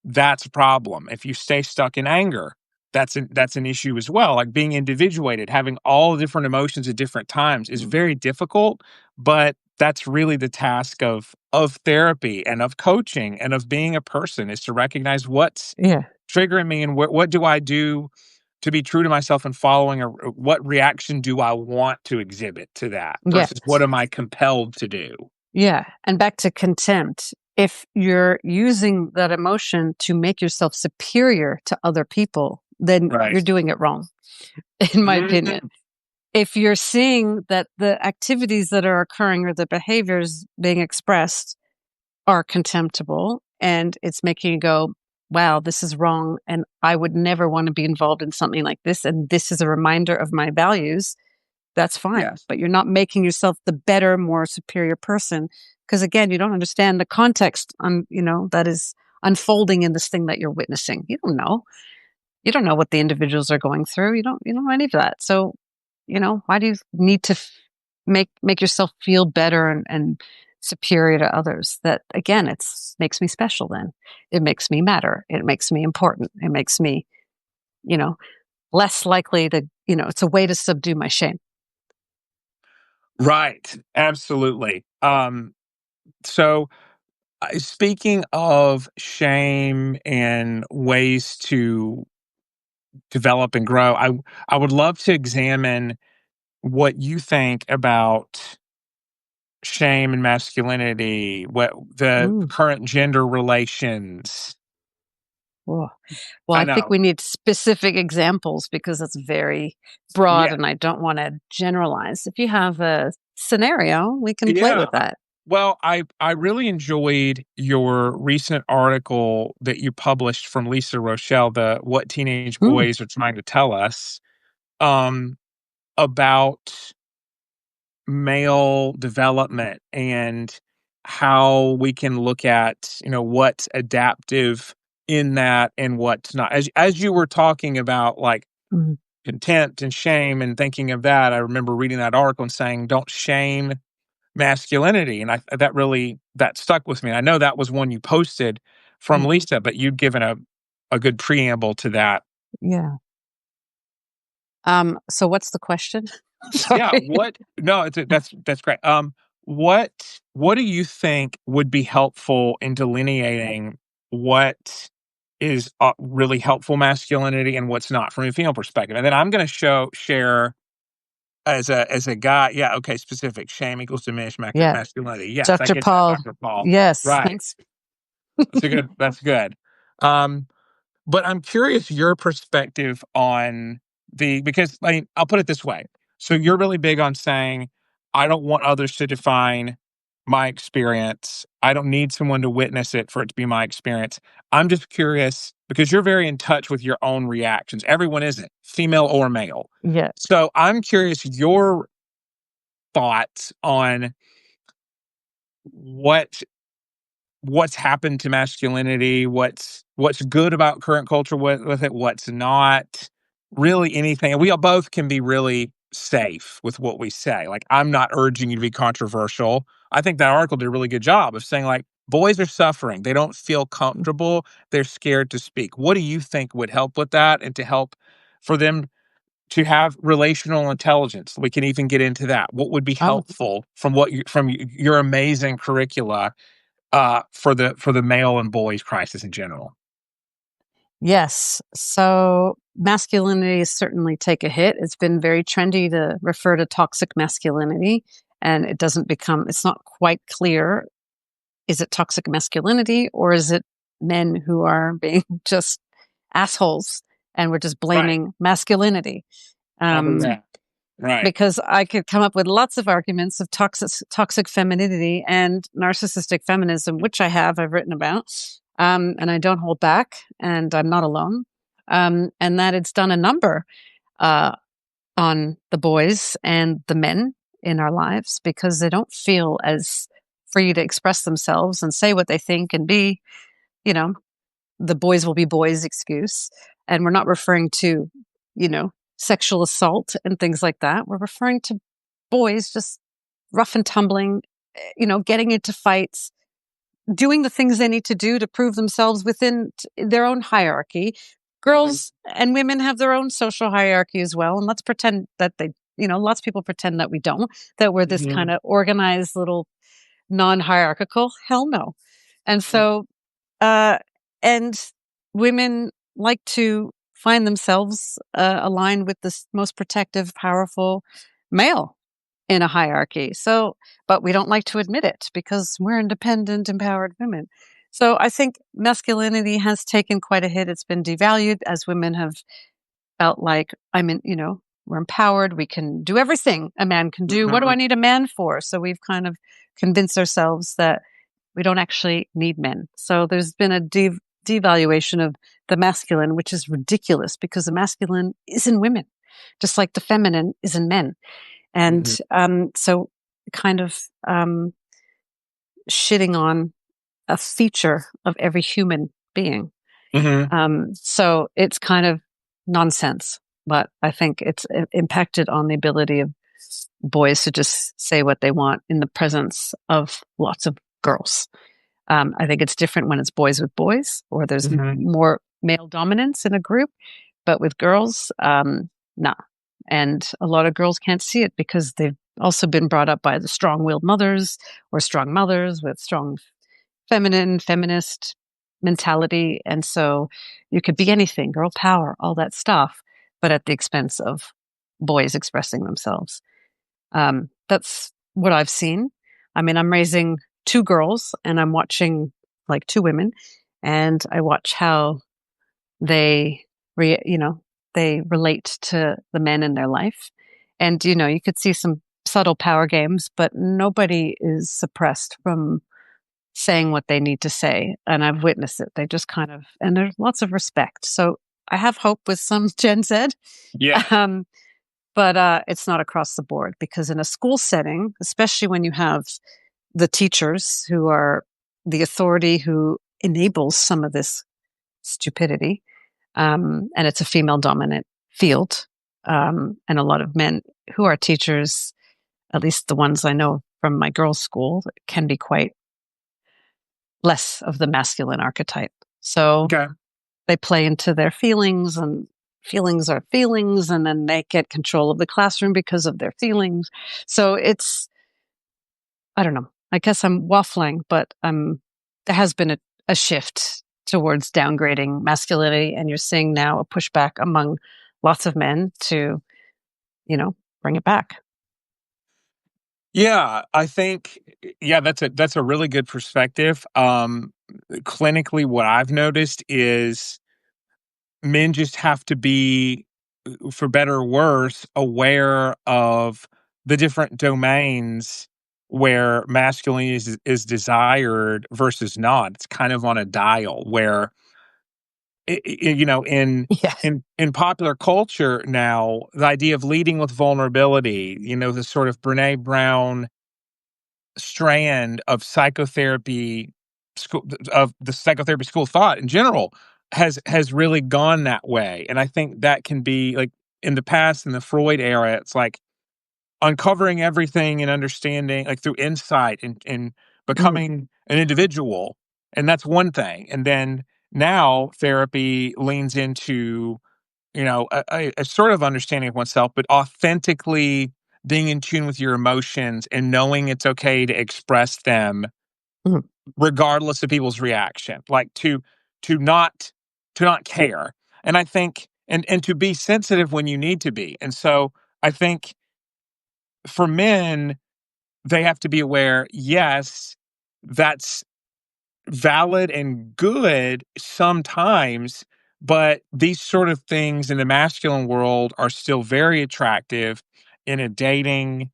that's a problem. If you stay stuck in anger, that's an issue as well. Like, being individuated, having all different emotions at different times is very difficult, but that's really the task of therapy and of coaching and of being a person, is to recognize what's yeah, triggering me, and what do I do to be true to myself and following, or what reaction do I want to exhibit to that yeah. versus what am I compelled to do? Yeah. And back to contempt. If you're using that emotion to make yourself superior to other people, then Right. you're doing it wrong, in my opinion. Mhm. If you're seeing that the activities that are occurring or the behaviors being expressed are contemptible, and it's making you go, wow, this is wrong. And I would never want to be involved in something like this. And this is a reminder of my values. That's fine. Yes. But you're not making yourself the better, more superior person. Because again, you don't understand the context that is unfolding in this thing that you're witnessing. You don't know. You don't know what the individuals are going through. You don't know any of that. So, why do you need to make yourself feel better and superior to others? That again, it's makes me special then. It makes me matter. It makes me important. It makes me, you know, less likely to, it's a way to subdue my shame. Right. Absolutely. So, speaking of shame and ways to develop and grow, I would love to examine what you think about shame and masculinity, what the Mm. current gender relations. Oh. Well, I I think know. we need specific examples because it's very broad Yeah. and I don't want to generalize. If you have a scenario, we can play Yeah. with that. Well, I really enjoyed your recent article that you published from Lisa Rochelle, the "What Teenage Mm. Boys Are Trying to Tell Us," um, about male development and how we can look at, what's adaptive in that and what's not. As you were talking about, like, Mhm. contempt and shame and thinking of that, I remember reading that article and saying, "Don't shame masculinity," and that stuck with me. I know that was one you posted from Yeah. Lisa, but you'd given a good preamble to that. Yeah. So what's the question? Yeah, Sorry. what no, that's great. What do you think would be helpful in delineating what is, really helpful masculinity and what's not from a female perspective? And then I'm gonna share as a guy, yeah, okay, specific. Shame equals diminished Yeah. masculinity. Yes, I Dr. get that, Paul. Dr. Paul. Yes. Right. Thanks. That's good. Um, but I'm curious your perspective on because I mean, I'll put it this way. So you're really big on saying, I don't want others to define my experience. I don't need someone to witness it for it to be my experience. I'm just curious because you're very in touch with your own reactions. Everyone isn't, female or male. Yeah. So I'm curious your thoughts on what what's happened to masculinity, what's good about current culture with it, what's not, really anything. And we all both can be really safe with what we say. Like, I'm not urging you to be controversial. I think that article did a really good job of saying, like, boys are suffering. They don't feel comfortable. They're scared to speak. What do you think would help with that and to help for them to have relational intelligence? We can even get into that. What would be Oh, helpful from your amazing curricula for the male and boys crisis in general? yes. So masculinity has certainly take a hit. It's been very trendy to refer to toxic masculinity, and it's not quite clear. Is it toxic masculinity or is it men who are being just assholes and we're just Right. blaming masculinity? Oh, Um, yeah. Right. because I could come up with lots of arguments of toxic femininity and narcissistic feminism, which I've written about, and I don't hold back, and I'm not alone, and that it's done a number uh, on the boys and the men in our lives because they don't feel as free to express themselves and say what they think and be, you know, the boys will be boys excuse. And we're not referring to, you know, sexual assault and things like that. We're referring to boys just rough and tumbling, getting into fights, doing the things they need to do to prove themselves within their own hierarchy. Mhm. Girls and women have their own social hierarchy as well. And let's pretend that lots of people pretend that we don't, that we're this kind Mhm. of organized little non hierarchical. Hell no. And Mhm. so, uh, and women like to find themselves aligned with this most protective, powerful male in a hierarchy. So, but we don't like to admit it because we're independent, empowered women. So I think masculinity has taken quite a hit. It's been devalued as women have felt like we're empowered. We can do everything a man can do. What do I Mhm. need a man for? So we've kind of convinced ourselves that we don't actually need men. So there's been a devaluation of the masculine, which is ridiculous because the masculine is in women, just like the feminine is in men. And Mhm. so kind of shitting on a feature of every human being. Mhm. So it's kind of nonsense, but I think it's impacted on the ability of boys to just say what they want in the presence of lots of girls. I think it's different when it's boys with boys or there's Mhm. more male dominance in a group, but with girls, nah. And a lot of girls can't see it because they've also been brought up by the strong willed mothers or strong mothers with strong feminist mentality. And so you could be anything, girl power, all that stuff, but at the expense of boys expressing themselves. That's what I've seen. I mean, I'm raising two girls and I'm watching like two women and I watch how they, they relate to the men in their life. And, you could see some subtle power games, but nobody is suppressed from saying what they need to say. And I've witnessed it. They just and there's lots of respect. So I have hope with some Gen Z. Yeah. Um, but it's not across the board because in a school setting, especially when you have the teachers who are the authority who enables some of this stupidity, and it's a female dominant field, and a lot of men who are teachers, at least the ones I know from my girls' school, can be quite less of the masculine archetype. So Okay. they play into their feelings and feelings are feelings and then they get control of the classroom because of their feelings. So I don't know. I guess I'm waffling, but there has been a shift towards downgrading masculinity and you're seeing now a pushback among lots of men to, you know, bring it back. Yeah, I think yeah, that's a really good perspective. Clinically, what I've noticed is men just have to be, for better or worse, aware of the different domains where masculinity is desired versus not. It's kind of on a dial where you know, Yeah. in popular culture now, the idea of leading with vulnerability, you know, the sort of Brene Brown strand of psychotherapy school of the psychotherapy school of thought in general has really gone that way. And I think that can be like in the past, in the Freud era, it's like uncovering everything and understanding like through insight and Mm, becoming an individual. And that's one thing. And then now therapy leans into, you know, a sort of understanding of oneself, but authentically being in tune with your emotions and knowing it's okay to express them mm, regardless of people's reaction. Like to not to not care. And I think and to be sensitive when you need to be. And so I think for men, they have to be aware, yes, that's valid and good sometimes, but these sort of things in the masculine world are still very attractive in a dating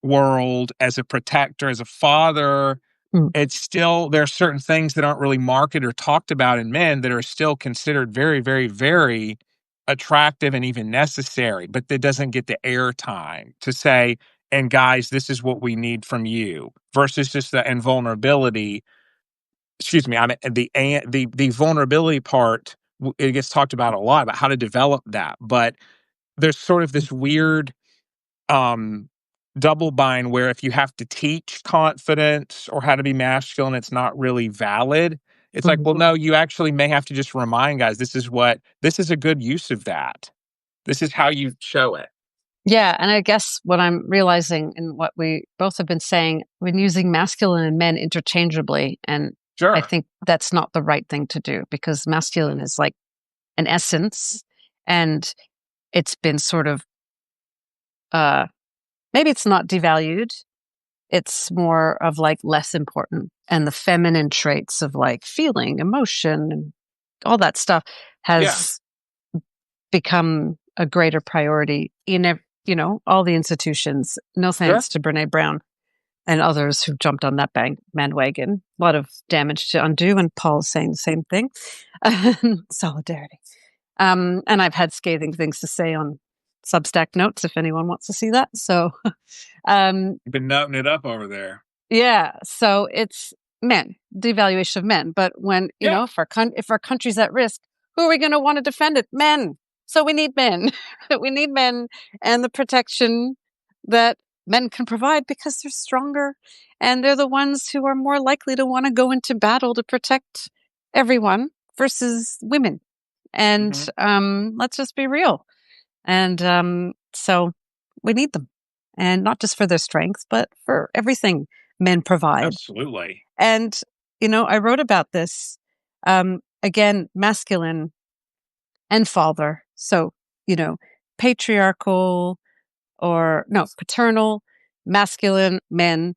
world, as a protector, as a father. mm, It's still, there are certain things that aren't really marketed or talked about in men that are still considered very, very, very attractive and even necessary, but that doesn't get the airtime to say, and guys, this is what we need from you versus just the invulnerability. Excuse me, I mean the vulnerability part. It gets talked about a lot about how to develop that, but there's sort of mm, this weird um double bind where if you have to teach confidence or how to be masculine, it's not really valid. It's like, mhm. well, no, you actually may have to just remind guys this is a good use of that. This is how you show it. Yeah, and I guess what I'm realizing and what we both have been saying, when using masculine and men interchangeably, and I Sure. think that's not the right thing to do because masculine is like an essence, and it's been sort of uh maybe it's not devalued, it's more of like less important, and the feminine traits of like feeling, emotion, and all that stuff Yeah. has become a greater priority in all the institutions. No Sure. thanks to Brene Brown and others who've jumped on that bandwagon. A lot of damage to undo, and Paul's saying the same thing. Solidarity. And I've had scathing things to say on Substack notes if anyone wants to see that. So, um, You've been noting it up over there. yeah. So it's men, devaluation of men. But when Yeah. if our country's at risk, who are we going to want to defend it? Men. So we need men. We need men and the protection that men can provide because they're stronger and they're the ones who are more likely to want to go into battle to protect everyone versus women. And Hmm. let's just be real. And so we need them. And not just for their strength, but for everything men provide. Absolutely. And, I wrote about this again, masculine and father. So, you know, patriarchal or no, paternal, masculine men.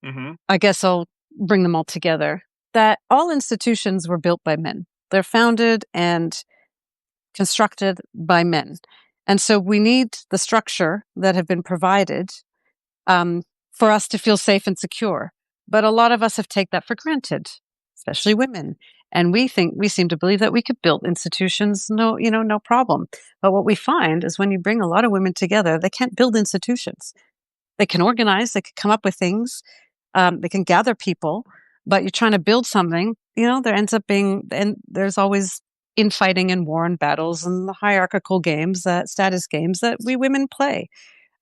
Hmm. I guess I'll bring them all together. That all institutions were built by men. They're founded and constructed by men. And so we need the structure that have been provided for us to feel safe and secure. But a lot of us have taken that for granted, especially women. And we seem to believe that we could build institutions, no problem. But what we find is when you bring a lot of women together, they can't build institutions. They can organize, they can come up with things, they can gather people, but you're trying to build something, there ends up being, and there's always infighting and war and battles and the hierarchical games, that status games that we women play.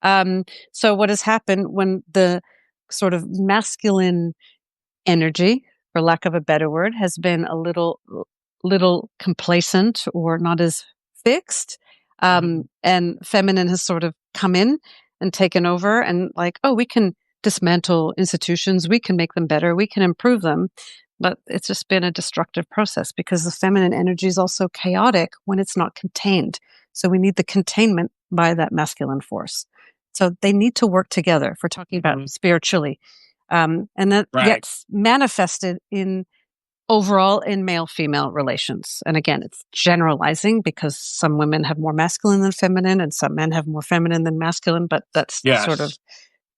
Um, so what has happened when the sort of masculine energy, for lack of a better word, has been a little complacent or not as fixed, Hmm. and feminine has sort of come in and taken over, and like, oh, we can dismantle institutions, we can make them better, we can improve them. But it's just been a destructive process because the feminine energy is also chaotic when it's not contained. So we need the containment by that masculine force. So they need to work together, if we're talking about spiritually. And that Right. gets manifested in overall in male-female relations. And again, it's generalizing because some women have more masculine than feminine and some men have more feminine than masculine, but that's sort of Yes.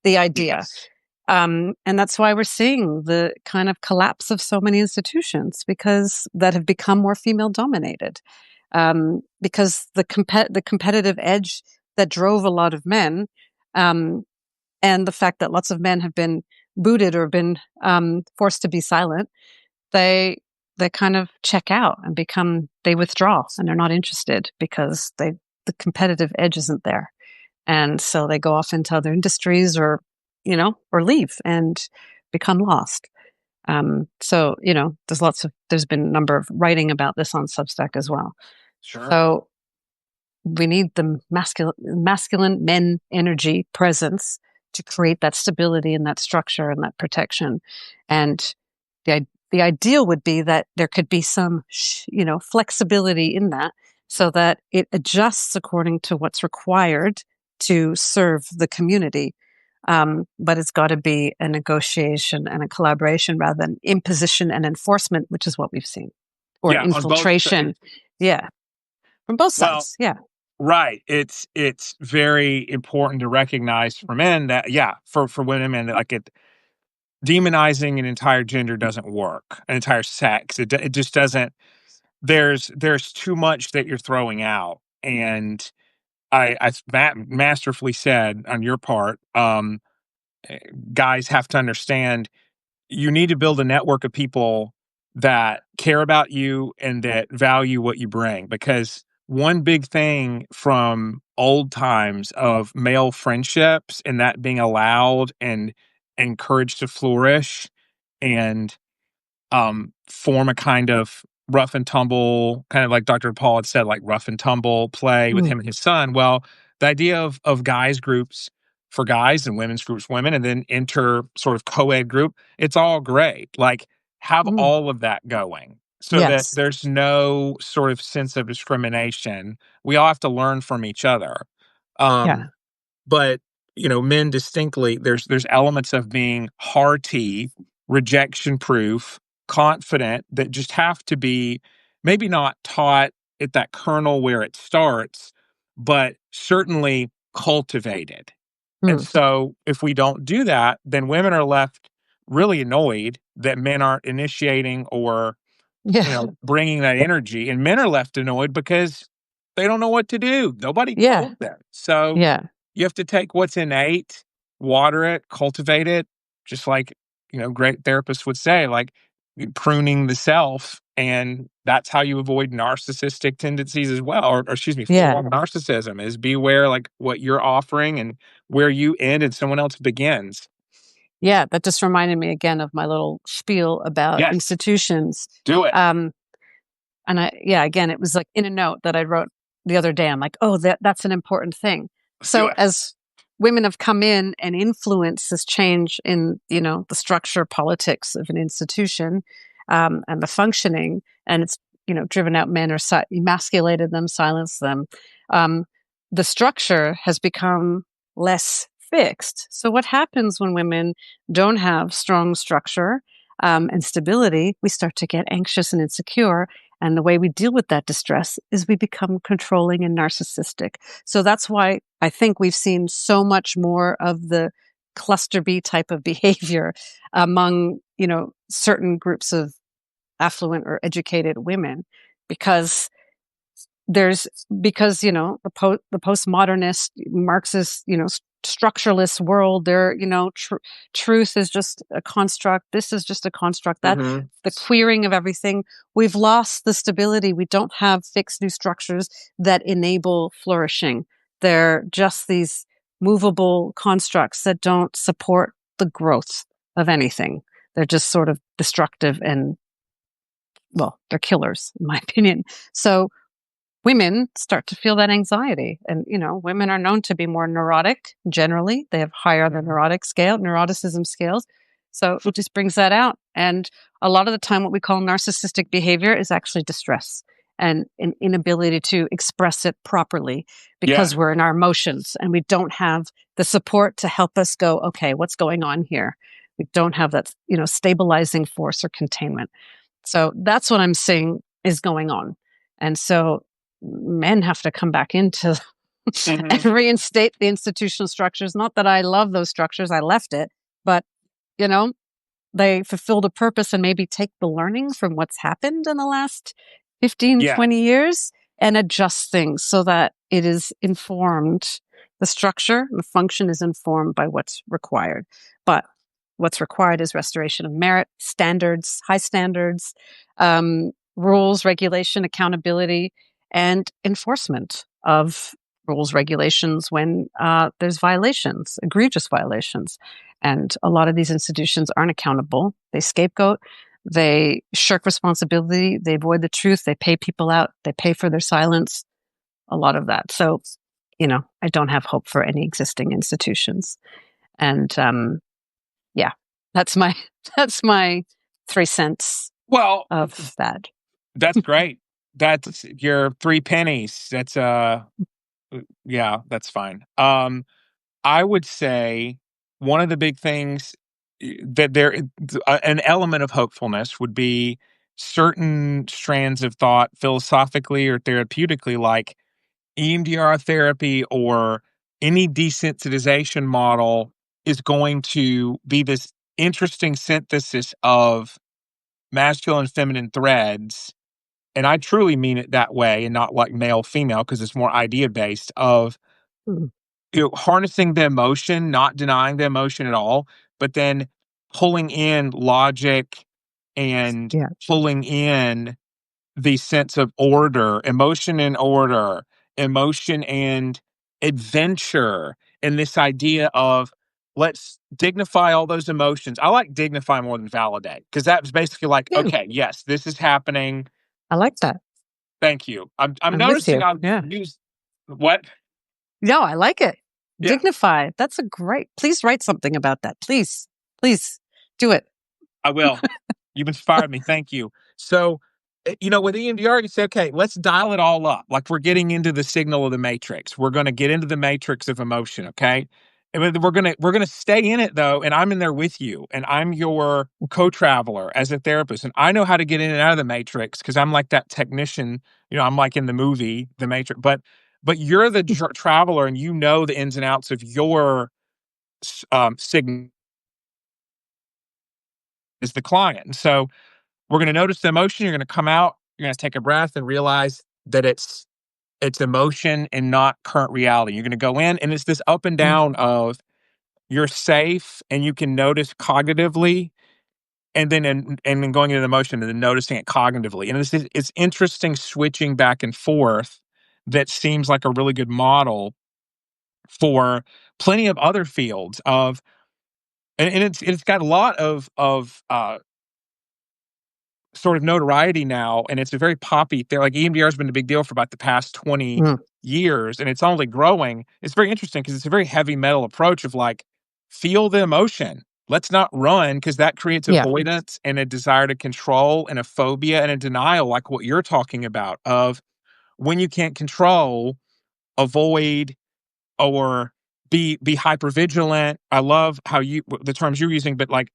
the idea. Yes. And that's why we're seeing the kind of collapse of so many institutions because that have become more female dominated. Because the competitive edge that drove a lot of men, um, and the fact that lots of men have been booted or been forced to be silent, they kind of check out and they withdraw and they're not interested because the competitive edge isn't there. And so they go off into other industries or, or leave and become lost. So, there's been a number of writing about this on Substack as well. Sure. So we need the masculine men energy presence to create that stability and that structure and that protection. And the ideal would be that there could be some, flexibility in that so that it adjusts according to what's required to serve the community. But it's got to be a negotiation and a collaboration rather than imposition and enforcement, which is what we've seen, or Yeah, on both infiltration. Yeah, from both well, sides. Yeah. right. It's very important to recognize for men that for women like demonizing an entire gender doesn't work. An entire sex. It just doesn't. There's too much that you're throwing out. And I masterfully said on your part, guys have to understand you need to build a network of people that care about you and that value what you bring. Because one big thing from old times of male friendships and that being allowed and encouraged to flourish and form a kind of rough and tumble, kind of like Dr. Paul had said, like rough and tumble play with Mm, him and his son. Well, the idea of guys groups for guys and women's groups for women, and then enter sort of co-ed group, it's all great. Like have mm. all of that going so that Yes. there's no sort of sense of discrimination. We all have to learn from each other. Yeah. Um, but, men distinctly there's elements of being hearty, rejection proof, confident that just have to be maybe not taught at that kernel where it starts, but certainly cultivated. And Mm. so if we don't do that, then women are left really annoyed that men aren't initiating or Yeah. bringing that energy, and men are left annoyed because they don't know what to do. Nobody Yeah. told them. So Yeah. you have to take what's innate, water it, cultivate it, just like, great therapists would say, like pruning the self. And that's how you avoid narcissistic tendencies as well. Or excuse me, full Yeah. on narcissism is be aware like what you're offering and where you end and someone else begins. Yeah. That just reminded me again of my little spiel about Yes, institutions. do it. Um, And again, it was like in a note that I wrote the other day. I'm like, oh, that's an important thing. Let's do So it. as women have come in and influenced this change in, the structure, politics of an institution, and the functioning, and it's, driven out men or emasculated them, silenced them. Um, the structure has become less fixed. So what happens when women don't have strong structure, and stability? We start to get anxious and insecure, and the way we deal with that distress is we become controlling and narcissistic. So that's why I think we've seen so much more of the cluster B type of behavior among, certain groups of affluent or educated women, because the postmodernist Marxist, structuralist world, there, truth is just a construct. This is just a construct. That Hmm. the queering of everything, we've lost the stability. We don't have fixed new structures that enable flourishing. They're just these movable constructs that don't support the growth of anything. They're just sort of destructive and, well, they're killers, in my opinion. So women start to feel that anxiety. And, women are known to be more neurotic generally. They have higher the neuroticism scales. So it just brings that out. And a lot of the time, what we call narcissistic behavior is actually distress. and an inability to express it properly Yeah. because we're in our emotions and we don't have the support to help us go, okay, what's going on here? We don't have that, stabilizing force or containment. So that's what I'm seeing is going on. And so men have to come back into and Mhm. reinstate the institutional structures. Not that I love those structures, I left it, but you know, they fulfilled a purpose and maybe take the learning from what's happened in the last 15, Yeah. 20 years and adjust things so that it is informed. The structure, the function is informed by what's required. But what's required is restoration of merit, standards, high standards, rules, regulation, accountability, and enforcement of rules, regulations when there's violations, egregious violations. And a lot of these institutions aren't accountable. They scapegoat, they shirk responsibility, they avoid the truth, they pay people out, they pay for their silence, a lot of that. So, I don't have hope for any existing institutions. And yeah, that's my that's my 3 cents Well, of that. that's great. That's your 3 pennies. Yeah, that's fine. I would say one of the big things that an element of hopefulness would be certain strands of thought philosophically or therapeutically, like EMDR therapy or any desensitization model is going to be this interesting synthesis of masculine and feminine threads. And I truly mean it that way and not like male female because it's more idea based of Mm, harnessing the emotion, not denying the emotion at all, but then pulling in logic and yeah. pulling in the sense of order, emotion and order, emotion and adventure, and this idea of let's dignify all those emotions. I like dignify more than validate because that's basically like, Yeah. okay, yes, this is happening. I like that. Thank you. I'm I'm with noticing you. I've Yeah. used what? No, I like it. Yeah, Dignify. That's a great. Please write something about that. Please. Please do it. I will. You've inspired me. Thank you. So, with EMDR, you say, okay, let's dial it all up. Like we're getting into the signal of the matrix. We're going to get into the matrix of emotion. Okay. And then we're gonna stay in it though, and I'm in there with you, and I'm your co-traveler as a therapist, and I know how to get in and out of the matrix because I'm like that technician. I'm like in the movie, The Matrix, but you're the traveler, and you know the ins and outs of your signal as the client. And so we're going to notice the emotion. You're going to come out. You're going to take a breath and realize that it's emotion and not current reality. You're going to go in, and it's this up and Mm, down of you're safe, and you can notice cognitively, and then going into the emotion, and then noticing it cognitively. And it's interesting switching back and forth. That seems like a really good model for plenty of other fields of, and it's got a lot of sort of notoriety now, and it's a very poppy thing. Like EMDR has been a big deal for about the past 20 mm, years, and it's only growing. It's very interesting because it's a very heavy metal approach of like, feel the emotion. Let's not run because that creates yeah. avoidance and a desire to control and a phobia and a denial, like what you're talking about, of when you can't control, avoid, or be hyper vigilant. I love how the terms you're using, but like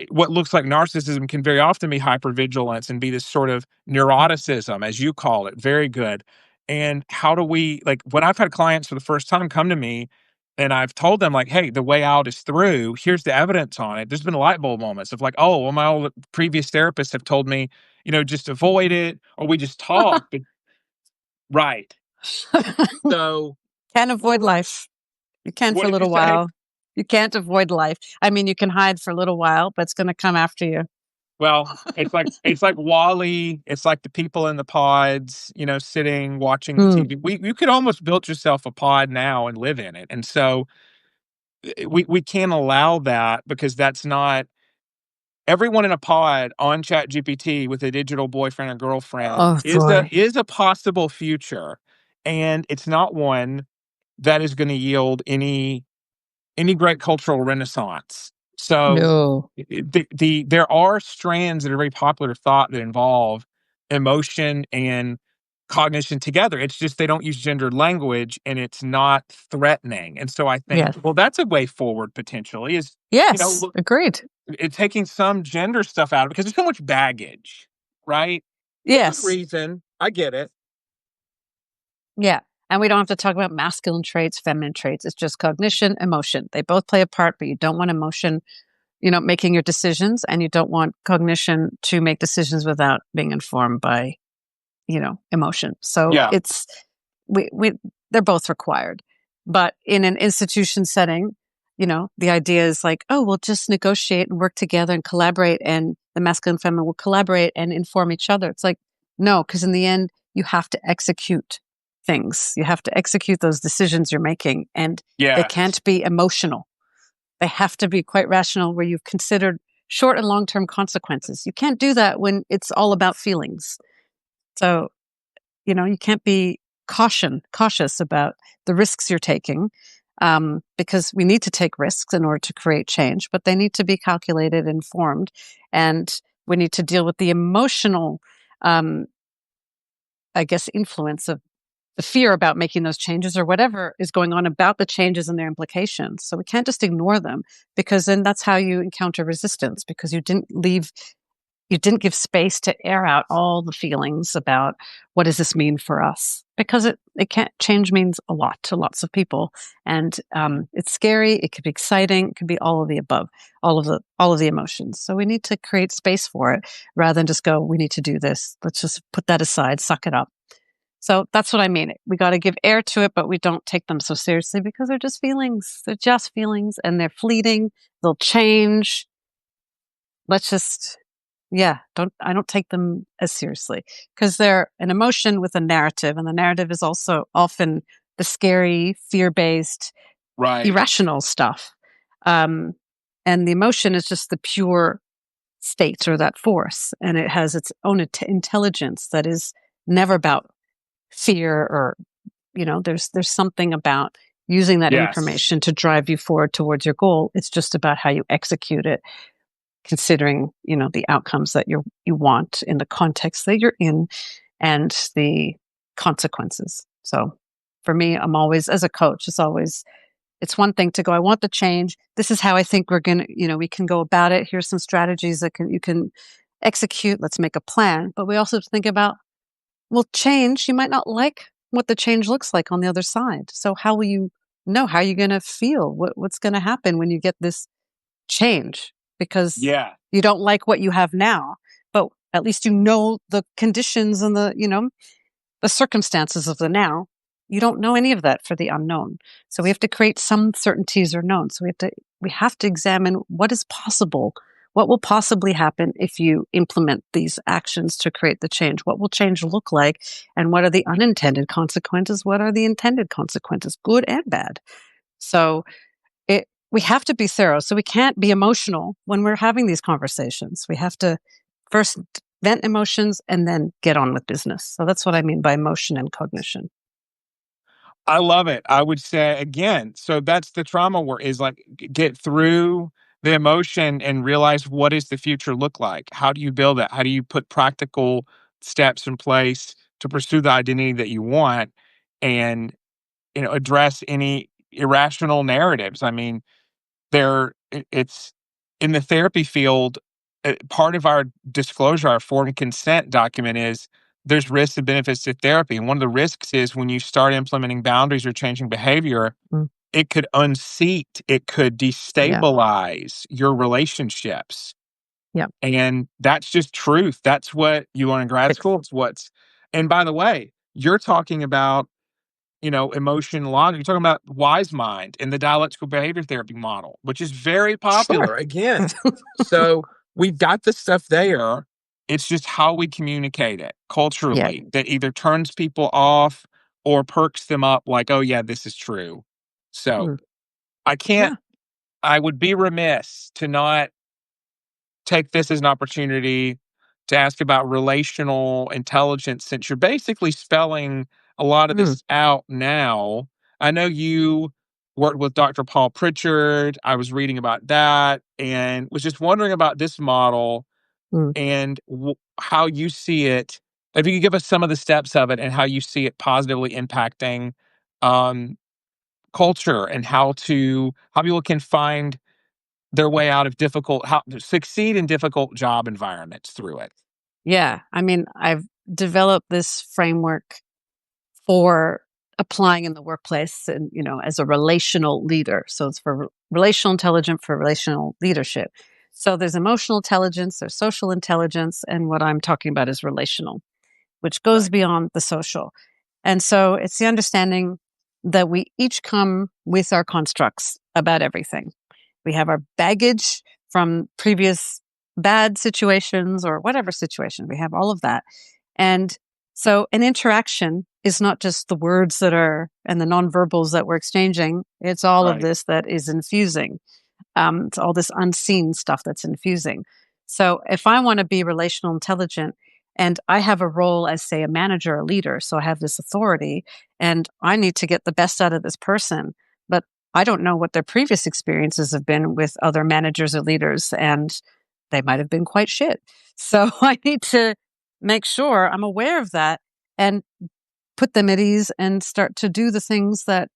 what looks like narcissism can very often be hypervigilance and be this sort of neuroticism, as you call it. Very good. And how do we, like, when I've had clients for the first time come to me and I've told them, like, hey, the way out is through, here's the evidence on it. There's been light bulb moments of like, oh, well, my old previous therapists have told me, just avoid it, or we just talk. But, right. So, Can't avoid life. You can what for a did you little say? while. You can't avoid life. I mean, you can hide for a little while, but it's going to come after you. Well, it's like Wall-E, it's like the people in the pods, sitting, watching the Mm. TV. You could almost build yourself a pod now and live in it. And so we can't allow that because that's not everyone in a pod on ChatGPT with a digital boyfriend or girlfriend Oh is a boy. is a possible future. And it's not one that is going to yield any great cultural renaissance. So No. there are strands that are very popular thought that involve emotion and cognition together. It's just they don't use gendered language and it's not threatening. And so I think, Yes. well, that's a way forward potentially is, Yes. Agreed. taking some gender stuff out because there's so much baggage, right? For good Yes. reason. I get it. Yeah. And we don't have to talk about masculine traits, feminine traits. It's just cognition, emotion. They both play a part, but you don't want emotion, making your decisions, and you don't want cognition to make decisions without being informed by, emotion. So Yeah. we they're both required. But in an institution setting, the idea is like, oh, we'll just negotiate and work together and collaborate, and the masculine and feminine will collaborate and inform each other. It's like, no, because in the end, you have to execute things. You have to execute those decisions you're making, and they Yes. can't be emotional. They have to be quite rational, where you've considered short and long term consequences. You can't do that when it's all about feelings. So, you can't be cautious about the risks you're taking, because we need to take risks in order to create change, but they need to be calculated, informed, and we need to deal with the emotional, um, I guess, influence of the fear about making those changes or whatever is going on about the changes and their implications. So we can't just ignore them, because then that's how you encounter resistance, because you didn't give space to air out all the feelings about what does this mean for us, because it can't change means a lot to lots of people, and it's scary, it could be exciting, it could be all of the above, all of the emotions. So we need to create space for it, rather than just go, we need to do this, let's just put that aside, suck it up. So that's what I mean. We got to give air to it, but we don't take them so seriously, because they're just feelings. They're just feelings, and they're fleeting. They'll change. Let's just, yeah, I don't take them as seriously, because they're an emotion with a narrative, and the narrative is also often the scary, fear-based, Right. irrational stuff. Um, and the emotion is just the pure state, or that force, and it has its own intelligence that is never about fear, or there's something about using that Yes. information to drive you forward towards your goal. It's just about how you execute it, considering the outcomes that you want in the context that you're in, and the consequences. So for me, I'm always, as a coach, it's one thing to go, I want the change, this is how I think we're gonna, we can go about it, here's some strategies that you can execute, let's make a plan. But we also have to think about, well, change, you might not like what the change looks like on the other side. So how will you know? How are you going to feel? What's going to happen when you get this change? Because Yeah. you don't like what you have now, but at least you know the conditions and the circumstances of the now. You don't know any of that for the unknown. So we have to create some certainties or known. So we have to examine what is possible. What will possibly happen if you implement these actions to create the change? What will change look like? And what are the unintended consequences? What are the intended consequences, good and bad? So we have to be thorough. So we can't be emotional when we're having these conversations. We have to first vent emotions and then get on with business. So that's what I mean by emotion and cognition. I love it. I would say again, so that's the trauma work is like get through the emotion and realize what does the future look like? How do you build that? How do you put practical steps in place to pursue the identity that you want and address any irrational narratives? I mean, it's in the therapy field, part of our disclosure, our informed consent document is there's risks and benefits to therapy. And one of the risks is when you start implementing boundaries or changing behavior, Mm. it could unseat, it could Yeah. destabilize your relationships. Yeah. And that's just truth. That's what you learn in grad school. And by the way, you're talking about emotion logic. You're talking about wise mind and the dialectical behavior therapy model, which is very Sure. popular again. So we've got the stuff there. It's just how we communicate it Yeah. culturally that either turns people off or perks them up like, oh, yeah, this is true. So Mm. I can't, Yeah. I would be remiss to not take this as an opportunity to ask about relational intelligence since you're basically spelling a lot of Mm. this out now. I know you worked with Dr. Paul Pritchard. I was reading about that and was just wondering about this model Mm. and how you see it if you could give us some of the steps of it and how you see it positively impacting um, culture and how people can find their way out of how to succeed in difficult job environments through it. Yeah. I mean, I've developed this framework for applying in the workplace and, as a relational leader. So it's for relational intelligence, for relational leadership. So there's emotional intelligence, there's social intelligence, and what I'm talking about is relational, which goes Right. beyond the social. And so it's the understanding that we each come with our constructs about everything. We have our baggage from previous bad situations or whatever situation. We have all of that. And so an interaction is not just the words that are and the nonverbals that we're exchanging. It's all of Right. this that is infusing. It's all this unseen stuff that's infusing. So if I want to be relational intelligent and I have a role as, say, a manager, a leader, so I have this authority and I need to get the best out of this person, but I don't know what their previous experiences have been with other managers or leaders, and they might have been quite shit. So I need to make sure I'm aware of that and put them at ease and start to do the things that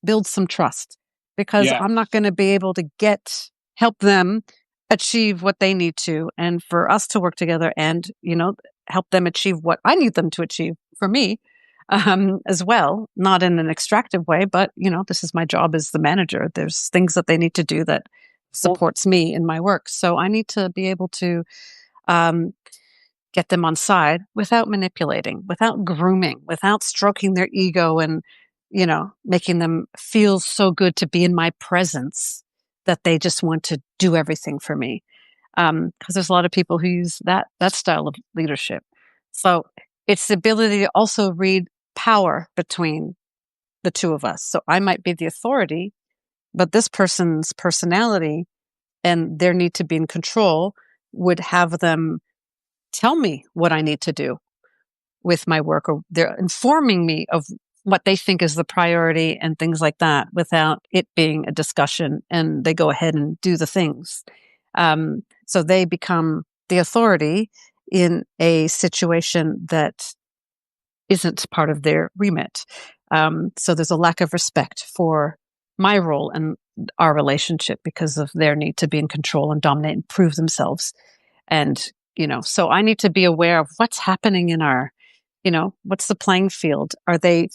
build some trust, because Yeah. I'm not going to be able to help them achieve what they need to, and for us to work together and, help them achieve what I need them to achieve for me, as well, not in an extractive way, but, this is my job as the manager. There's things that they need to do that Well, supports me in my work. So I need to be able to, um, get them on side without manipulating, without grooming, without stroking their ego and, making them feel so good to be in my presence that they just want to do everything for me. Because there's a lot of people who use that style of leadership. So it's the ability to also read power between the two of us. So I might be the authority, but this person's personality and their need to be in control would have them tell me what I need to do with my work, or they're informing me of what they think is the priority and things like that without it being a discussion, and they go ahead and do the things. So they become the authority in a situation that isn't part of their remit. So there's a lack of respect for my role and our relationship because of their need to be in control and dominate and prove themselves. And, so I need to be aware of what's happening in what's the playing field? Are they,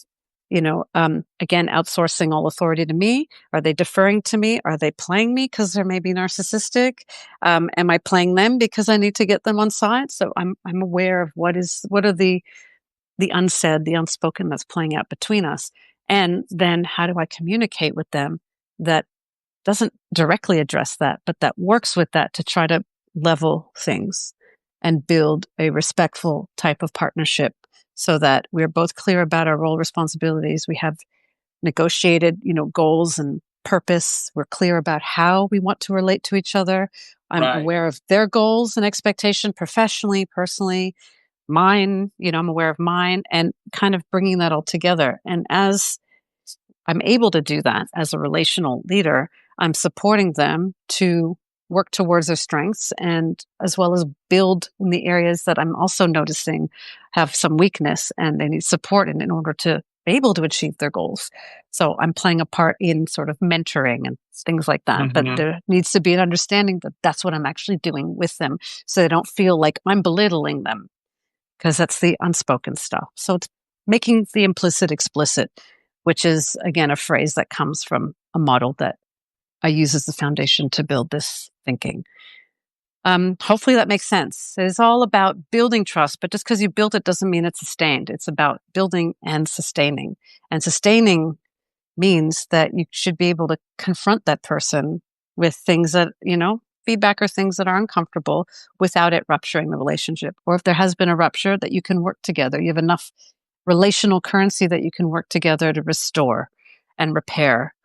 again, outsourcing all authority to me? Are they deferring to me? Are they playing me because they're maybe narcissistic? Am I playing them because I need to get them on side? So I'm aware of what are the unsaid, the unspoken that's playing out between us. And then how do I communicate with them that doesn't directly address that, but that works with that to try to level things and build a respectful type of partnership so that we're both clear about our role responsibilities. We have negotiated, goals and purpose. We're clear about how we want to relate to each other. I'm right. aware of their goals and expectation professionally, personally, mine, I'm aware of mine, and kind of bringing that all together. And as I'm able to do that as a relational leader, I'm supporting them to work towards their strengths and as well as build in the areas that I'm also noticing have some weakness and they need support in order to be able to achieve their goals. So I'm playing a part in sort of mentoring and things like that. But Mhm. there needs to be an understanding that that's what I'm actually doing with them so they don't feel like I'm belittling them, because that's the unspoken stuff. So it's making the implicit explicit, which is, again, a phrase that comes from a model that I use as the foundation to build this thinking. Hopefully that makes sense. It's all about building trust, but just because you built it doesn't mean it's sustained. It's about building and sustaining. And sustaining means that you should be able to confront that person with things that, feedback or things that are uncomfortable without it rupturing the relationship. Or if there has been a rupture, that you can work together. You have enough relational currency that you can work together to restore and repair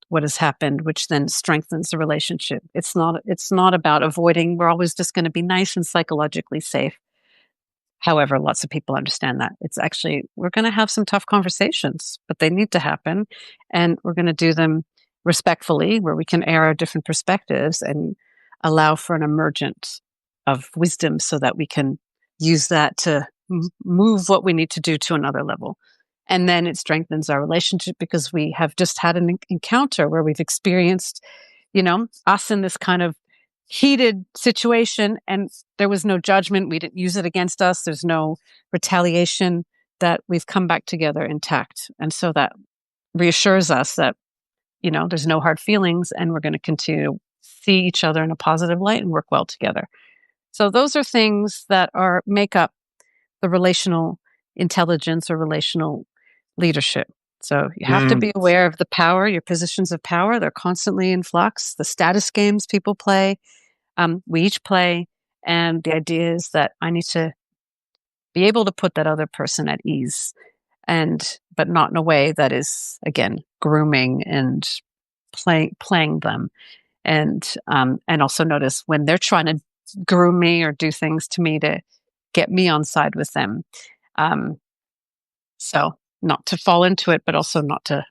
what has happened, which then strengthens the relationship. It's not about avoiding. We're always just going to be nice and psychologically safe. However, lots of people understand that. It's actually, we're going to have some tough conversations, but they need to happen. And we're going to do them respectfully, where we can air our different perspectives and allow for an emergence of wisdom so that we can use that to move what we need to do to another level. And then it strengthens our relationship because we have just had an encounter where we've experienced, us in this kind of heated situation, and there was no judgment. We didn't use it against us. There's no retaliation, that we've come back together intact. And so that reassures us that, there's no hard feelings and we're going to continue to see each other in a positive light and work well together. So those are things that make up the relational intelligence or relational leadership. So you have to Mm. be aware of the power, your positions of power. They're constantly in flux. The status games people play, we each play. And the idea is that I need to be able to put that other person at ease, but not in a way that is, again, grooming and playing them. And also notice when they're trying to groom me or do things to me to get me on side with them. Um, so not to fall into it, but also not to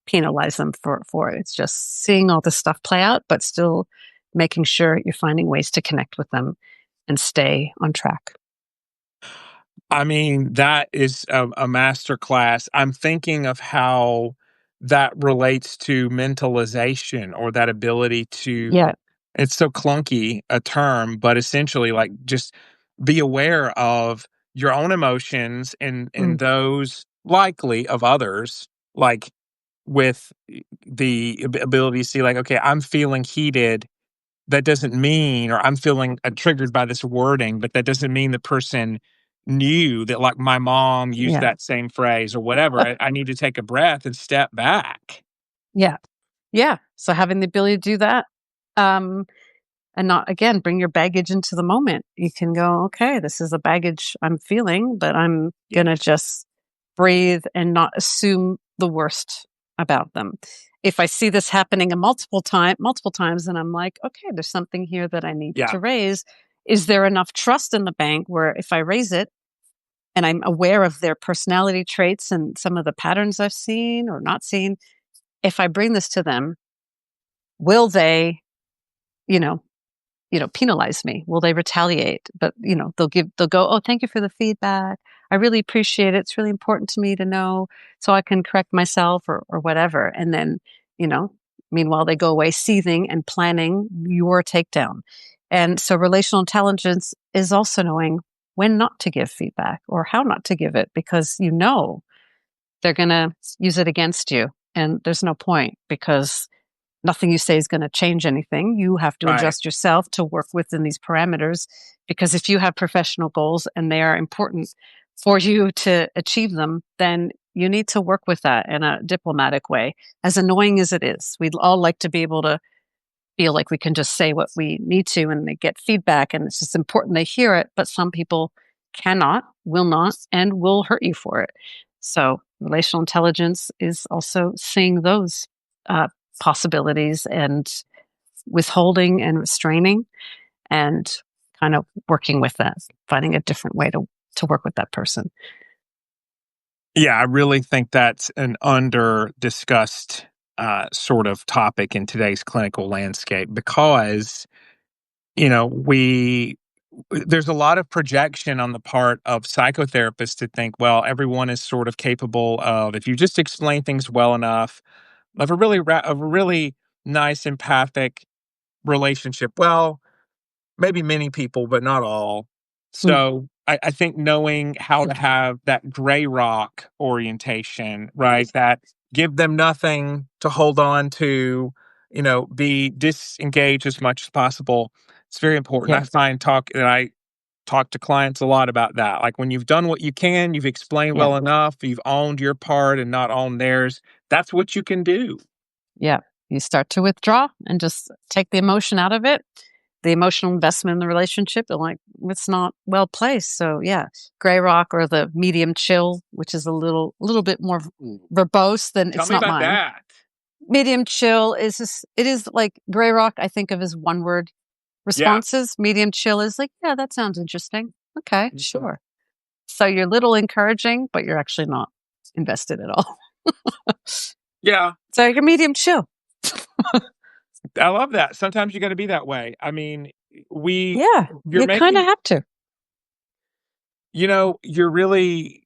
penalize them for it. It's just seeing all this stuff play out, but still making sure you're finding ways to connect with them and stay on track. I mean, that is a master class. I'm thinking of how that relates to mentalization, or that ability to, Yeah. it's so clunky a term, but essentially, like, just be aware of your own emotions and Mm, those likely of others, like, with the ability to see, like, okay, I'm feeling heated. That doesn't mean, or I'm feeling triggered by this wording, but that doesn't mean the person knew that, like, my mom used yeah. that same phrase or whatever. I need to take a breath and step back. Yeah. Yeah. So having the ability to do that, um, and not, again, bring your baggage into the moment. You can go, okay, this is a baggage I'm feeling, but I'm going to just breathe and not assume the worst about them. If I see this happening multiple times, and I'm like, okay, there's something here that I need Yeah. to raise. Is there enough trust in the bank where if I raise it and I'm aware of their personality traits and some of the patterns I've seen or not seen, if I bring this to them, will they, you know, penalize me? Will they retaliate? But, they'll go, oh, thank you for the feedback. I really appreciate it. It's really important to me to know so I can correct myself or whatever. And then, you know, meanwhile, they go away seething and planning your takedown. And so relational intelligence is also knowing when not to give feedback or how not to give it, because they're going to use it against you. And there's no point, because nothing you say is going to change anything. You have to Right. adjust yourself to work within these parameters, because if you have professional goals and they are important for you to achieve them, then you need to work with that in a diplomatic way. As annoying as it is, we'd all like to be able to feel like we can just say what we need to and they get feedback and it's just important they hear it. But some people cannot, will not, and will hurt you for it. So relational intelligence is also seeing those uh, possibilities and withholding and restraining and kind of working with that, finding a different way to work with that person. Yeah, I really think that's an under discussed sort of topic in today's clinical landscape, because, we there's a lot of projection on the part of psychotherapists to think, well, everyone is sort of capable of, if you just explain things well enough, of a really nice empathic relationship. Well, maybe many people, but not all. Mm, So I think knowing how to have that gray rock orientation, right? That give them nothing to hold on to, be disengaged as much as possible. It's very important. yeah, I talk to clients a lot about that. Like, when you've done what you can, you've explained yeah, well enough, you've owned your part and not owned theirs. That's what you can do. yeah. You start to withdraw and just take the emotion out of it, the emotional investment in the relationship, and like it's not well placed. So yeah, gray rock or the medium chill, which is a little bit more verbose than, Tell it's me not about mine. that. Medium chill is just, it is like gray rock, I think of as one word Yeah. responses. Medium chill is like, yeah, that sounds interesting. Okay, Mhm. sure. So you're little encouraging, but you're actually not invested at all. Yeah. So you're medium chill. I love that. Sometimes you gotta be that way. I mean, we Yeah, you're you kind of making have to. You're really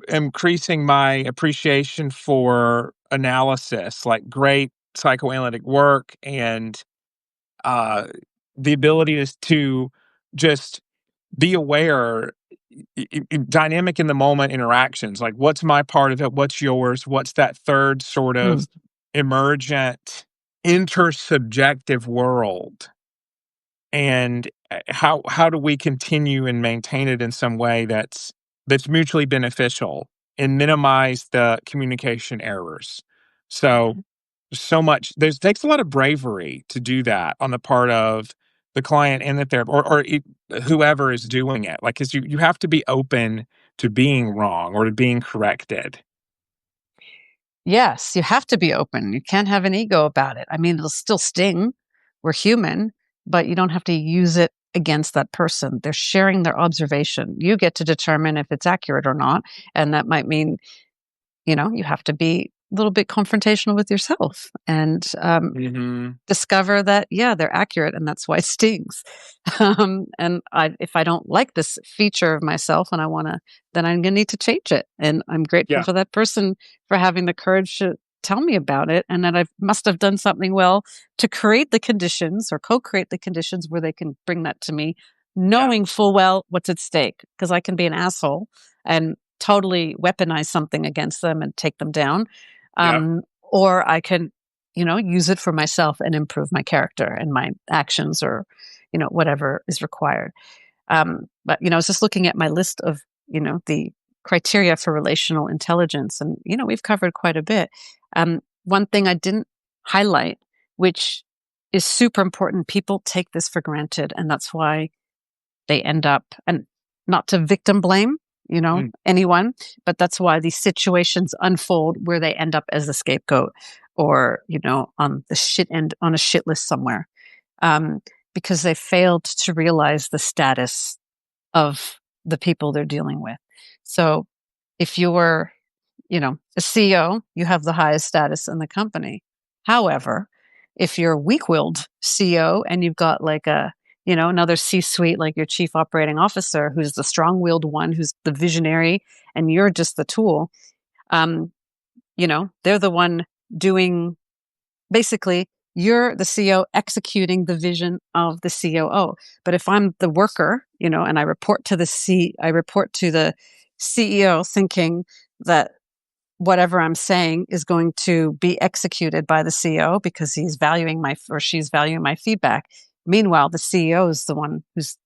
increasing my appreciation for analysis, like great psychoanalytic work and uh, the ability to just be aware, dynamic in the moment interactions. Like, what's my part of it? What's yours? What's that third sort Mm. of emergent intersubjective world? And how do we continue and maintain it in some way that's mutually beneficial and minimize the communication errors? So so much there's takes a lot of bravery to do that on the part of the client and the therapist whoever is doing it. Like, 'cause you have to be open to being wrong or to being corrected. Yes, you have to be open. You can't have an ego about it. I mean, it'll still sting. We're human, but you don't have to use it against that person. They're sharing their observation. You get to determine if it's accurate or not. And that might mean, you have to be a little bit confrontational with yourself and Mhm. discover that, yeah, they're accurate and that's why it stings. And if I don't like this feature of myself and then I'm going to need to change it. And I'm grateful Yeah. for that person for having the courage to tell me about it and that I must have done something well to create the conditions or co-create the conditions where they can bring that to me, Yeah. knowing full well what's at stake. Because I can be an asshole and totally weaponize something against them and take them down. Yep. Or I can use it for myself and improve my character and my actions or, whatever is required. But I was just looking at my list of, the criteria for relational intelligence and, we've covered quite a bit. One thing I didn't highlight, which is super important, people take this for granted. And that's why they end up, and not to victim blame, Mm. anyone, but that's why these situations unfold where they end up as the scapegoat or, on the shit end on a shit list somewhere. Um, because they failed to realize the status of the people they're dealing with. So if you're, a CEO, you have the highest status in the company. However, if you're a weak-willed CEO and you've got like another C-suite, like your chief operating officer, who's the strong-willed one, who's the visionary, and you're just the tool, um, they're the one doing basically you're the CEO executing the vision of the COO. But if I'm the worker, and I report to the CEO thinking that whatever I'm saying is going to be executed by the CEO because she's valuing my feedback. Meanwhile, the CEO is the one who's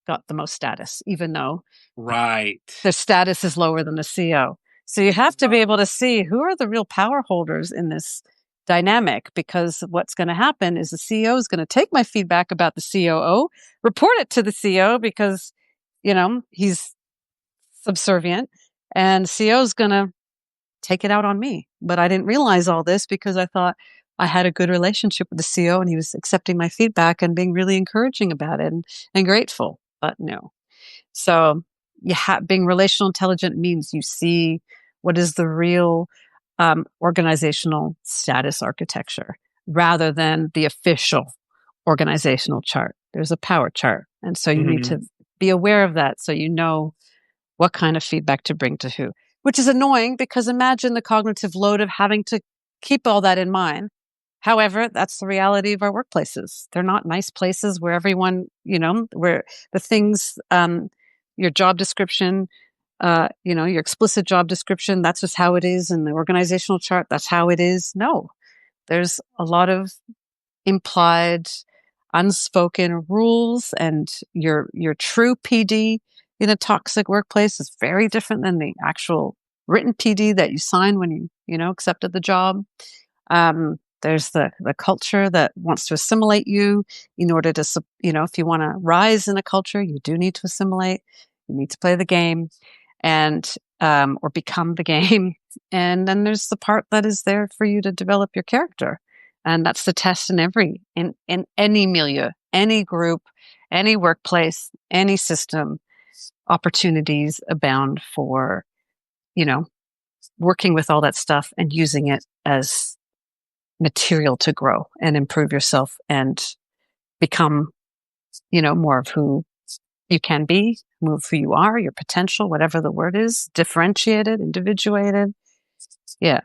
got the most status, even though Right. their status is lower than the CEO. So you have to be able to see who are the real power holders in this dynamic, because what's going to happen is the CEO is going to take my feedback about the COO, report it to the CEO because, he's subservient, and CEO is going to take it out on me. But I didn't realize all this because I thought I had a good relationship with the CEO and he was accepting my feedback and being really encouraging about it and grateful. But no. So being relational intelligent means you see what is the real organizational status architecture rather than the official organizational chart. There's a power chart. And so you need Mhm. to be aware of that so you know what kind of feedback to bring to who, which is annoying because imagine the cognitive load of having to keep all that in mind. However, that's the reality of our workplaces. They're not nice places where everyone, where the things, your job description, your explicit job description, that's just how it is. And the organizational chart, that's how it is. No, there's a lot of implied unspoken rules, and your true PD in a toxic workplace is very different than the actual written PD that you sign when you accepted the job. There's the culture that wants to assimilate you in order to, if you want to rise in a culture, you do need to assimilate. You need to play the game and, or become the game. And then there's the part that is there for you to develop your character. And that's the test in any milieu, any group, any workplace, any system. Opportunities abound for, you know, working with all that stuff and using it as material to grow and improve yourself and become, more of who You can be, move who you are, your potential, whatever the word is, differentiated, individuated. Yeah.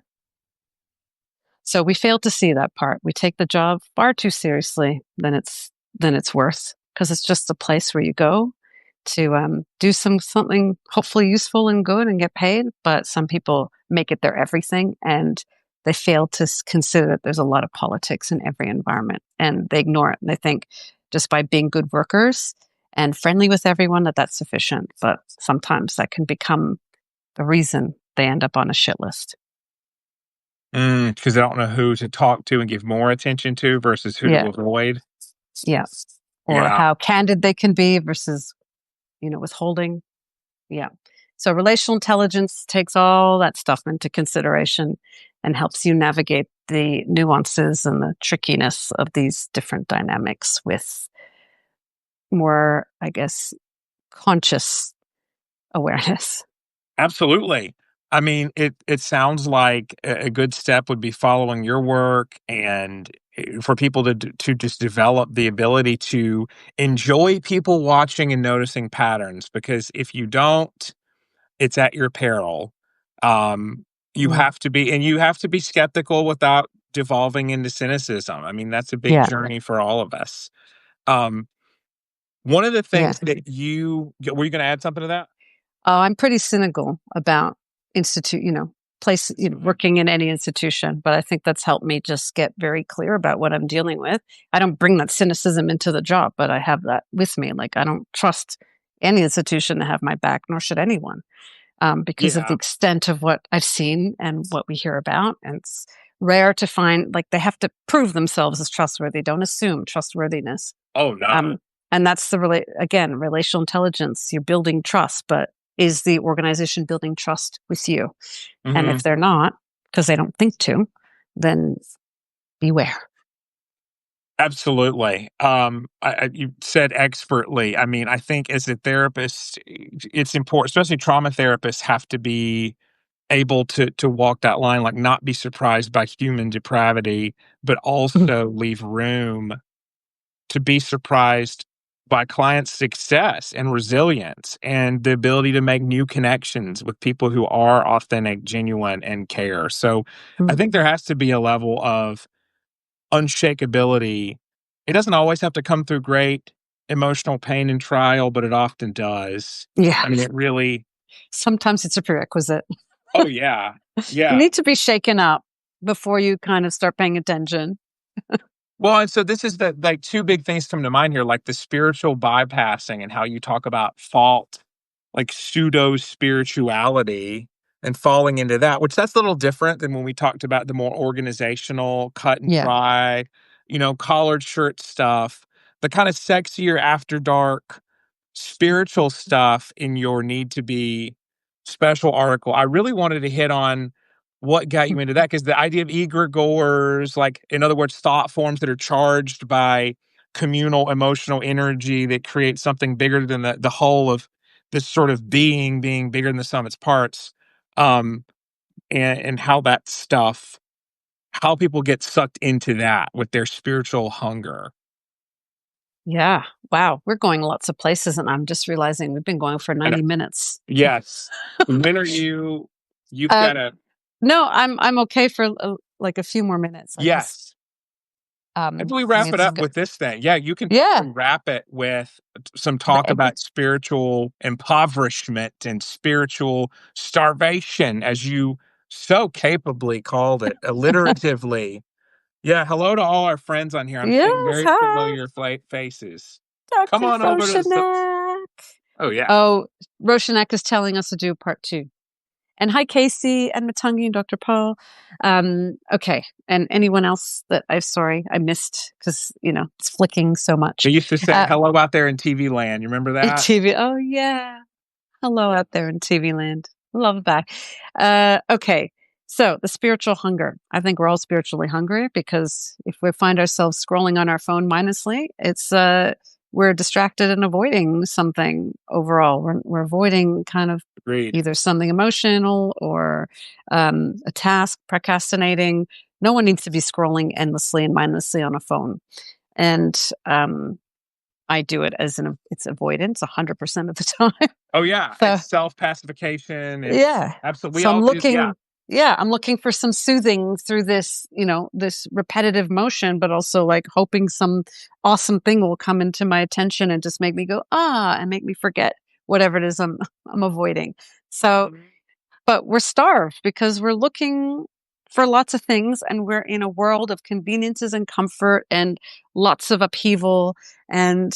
So we fail to see that part. We take the job far too seriously than it's worth, because it's just a place where you go to do something hopefully useful and good and get paid. But some people make it their everything, and they fail to consider that there's a lot of politics in every environment, and they ignore it. And they think just by being good workers and friendly with everyone that that's sufficient. But sometimes that can become the reason they end up on a shit list. Because I don't know who to talk to and give more attention to versus who Yeah, to avoid. yeah. Or Yeah, how candid they can be versus, withholding. Yeah. So relational intelligence takes all that stuff into consideration and helps you navigate the nuances and the trickiness of these different dynamics with more, I guess, conscious awareness. absolutely. I mean, it sounds like a good step would be following your work and for people to just develop the ability to enjoy people watching and noticing patterns. Because if you don't, it's at your peril. Um, Mm. you have to be skeptical without devolving into cynicism. I mean, that's a big Yeah. journey for all of us. Um, one of the Yeah. things that were you going to add something to that? I'm pretty cynical about place, working in any institution, but I think that's helped me just get very clear about what I'm dealing with. I don't bring that cynicism into the job, but I have that with me. Like, I don't trust any institution to have my back, nor should anyone, because of the Yeah. extent of what I've seen and what we hear about. And it's rare to find, like, they have to prove themselves as trustworthy. Don't assume trustworthiness. Oh no. Um, and that's again, relational intelligence. You're building trust, but is the organization building trust with you? And if Hmm. they're not, because they don't think to, then beware. Absolutely. You said expertly. I mean, I think as a therapist, it's important, especially trauma therapists have to be able to walk that line, like not be surprised by human depravity, but also leave room to be surprised by clients' success and resilience and the ability to make new connections with people who are authentic, genuine, and care. So I think there has to be a level of unshakability. It doesn't always have to come through great emotional pain and trial, but it often does. Yeah. I mean, it really, Sometimes it's a prerequisite. oh, yeah. You Yeah. need to be shaken up before you kind of start paying attention. Well, and so this is the like two big things come to mind here, like the spiritual bypassing and how you talk about fault, like pseudo spirituality and falling into that, which that's a little different than when we talked about the more organizational, cut and Yeah. dry, collared shirt stuff, the kind of sexier after dark spiritual stuff in your Need to Be special article. I really wanted to hit on what got you into that because the idea of egregores, like in other words, thought forms that are charged by communal emotional energy that create something bigger than the whole of this sort of being bigger than the sum of its parts, um, and how that stuff, how people get sucked into that with their spiritual hunger. Yeah. Wow. We're going lots of places, and I'm just realizing we've been going for And 90 minutes. yes, when are you? You've Uh, got to. no, I'm okay for like a few more minutes. Yes. As we I wrap mean, it up with this thing, yeah, you can yeah, wrap it with some the talk egg. about spiritual impoverishment and spiritual starvation, as you so capably called it, alliteratively. Yeah, hello to all our friends on here. I'm seeing Yes. very Hi, familiar faces. Come Dr. on over to the. Roshanak. Oh yeah, Oh, Roshanak is telling us to do part two. And hi, Casey and Matangi and Dr. Paul. Okay. And anyone else that I'm sorry I missed because, it's flicking so much. they used to say Uh, hello out there in TV land. You remember in that? TV. Oh, yeah. Hello out there in TV land. Love that. Okay. So the spiritual hunger. I think we're all spiritually hungry because if we find ourselves scrolling on our phone mindlessly, we're distracted and avoiding something overall. We're avoiding kind of Agreed. either something emotional or a task, procrastinating. No one needs to be scrolling endlessly and mindlessly on a phone. And I do it as it's avoidance 100% of the time. Oh, yeah, So it's self-pacification, it's yeah. absolutely we So I'm all do yeah. looking yeah, I'm looking for some soothing through this, this repetitive motion, but also like hoping some awesome thing will come into my attention and just make me go, ah, and make me forget whatever it is I'm avoiding. So Mhm. but we're starved because we're looking for lots of things and we're in a world of conveniences and comfort and lots of upheaval. And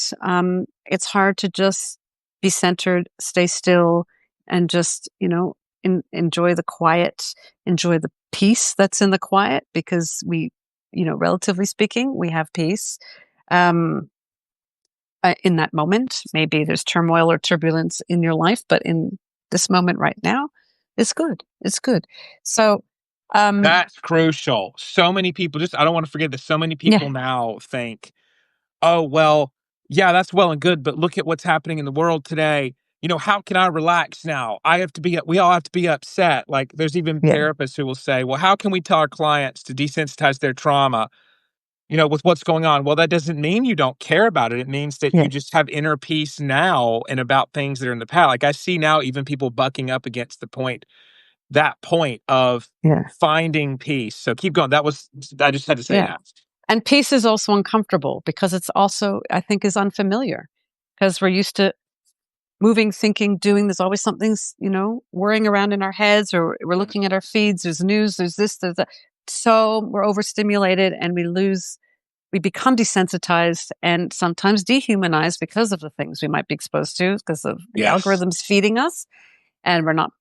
it's hard to just be centered, stay still, and just, enjoy the quiet, enjoy the peace that's in the quiet because relatively speaking, we have peace. Um, in that moment. Maybe there's turmoil or turbulence in your life, but in this moment right now, it's good. It's good. So, um, That's crucial. So many people just I don't wanna forget that so many yeah, people now think, "Oh, well, yeah, that's well and good, but look at what's happening in the world today. How can I relax now? We all have to be upset." Like, there's even yeah, therapists who will say, "Well, how can we tell our clients to desensitize their trauma, with what's going on?" Well, that doesn't mean you don't care about it. It means that yeah, you just have inner peace now and about things that are in the past. Like, I see now even people bucking up against that point of yeah, finding peace. So keep going. I just had to say yeah. that. And peace is also uncomfortable because it's also, I think, is unfamiliar because we're used to moving, thinking, doing. There's always something's, whirring around in our heads, or we're looking at our feeds. There's news, there's this, there's that. So we're overstimulated and we become desensitized and sometimes dehumanized because of the things we might be exposed to, because of the Yes. algorithms feeding us, and we're not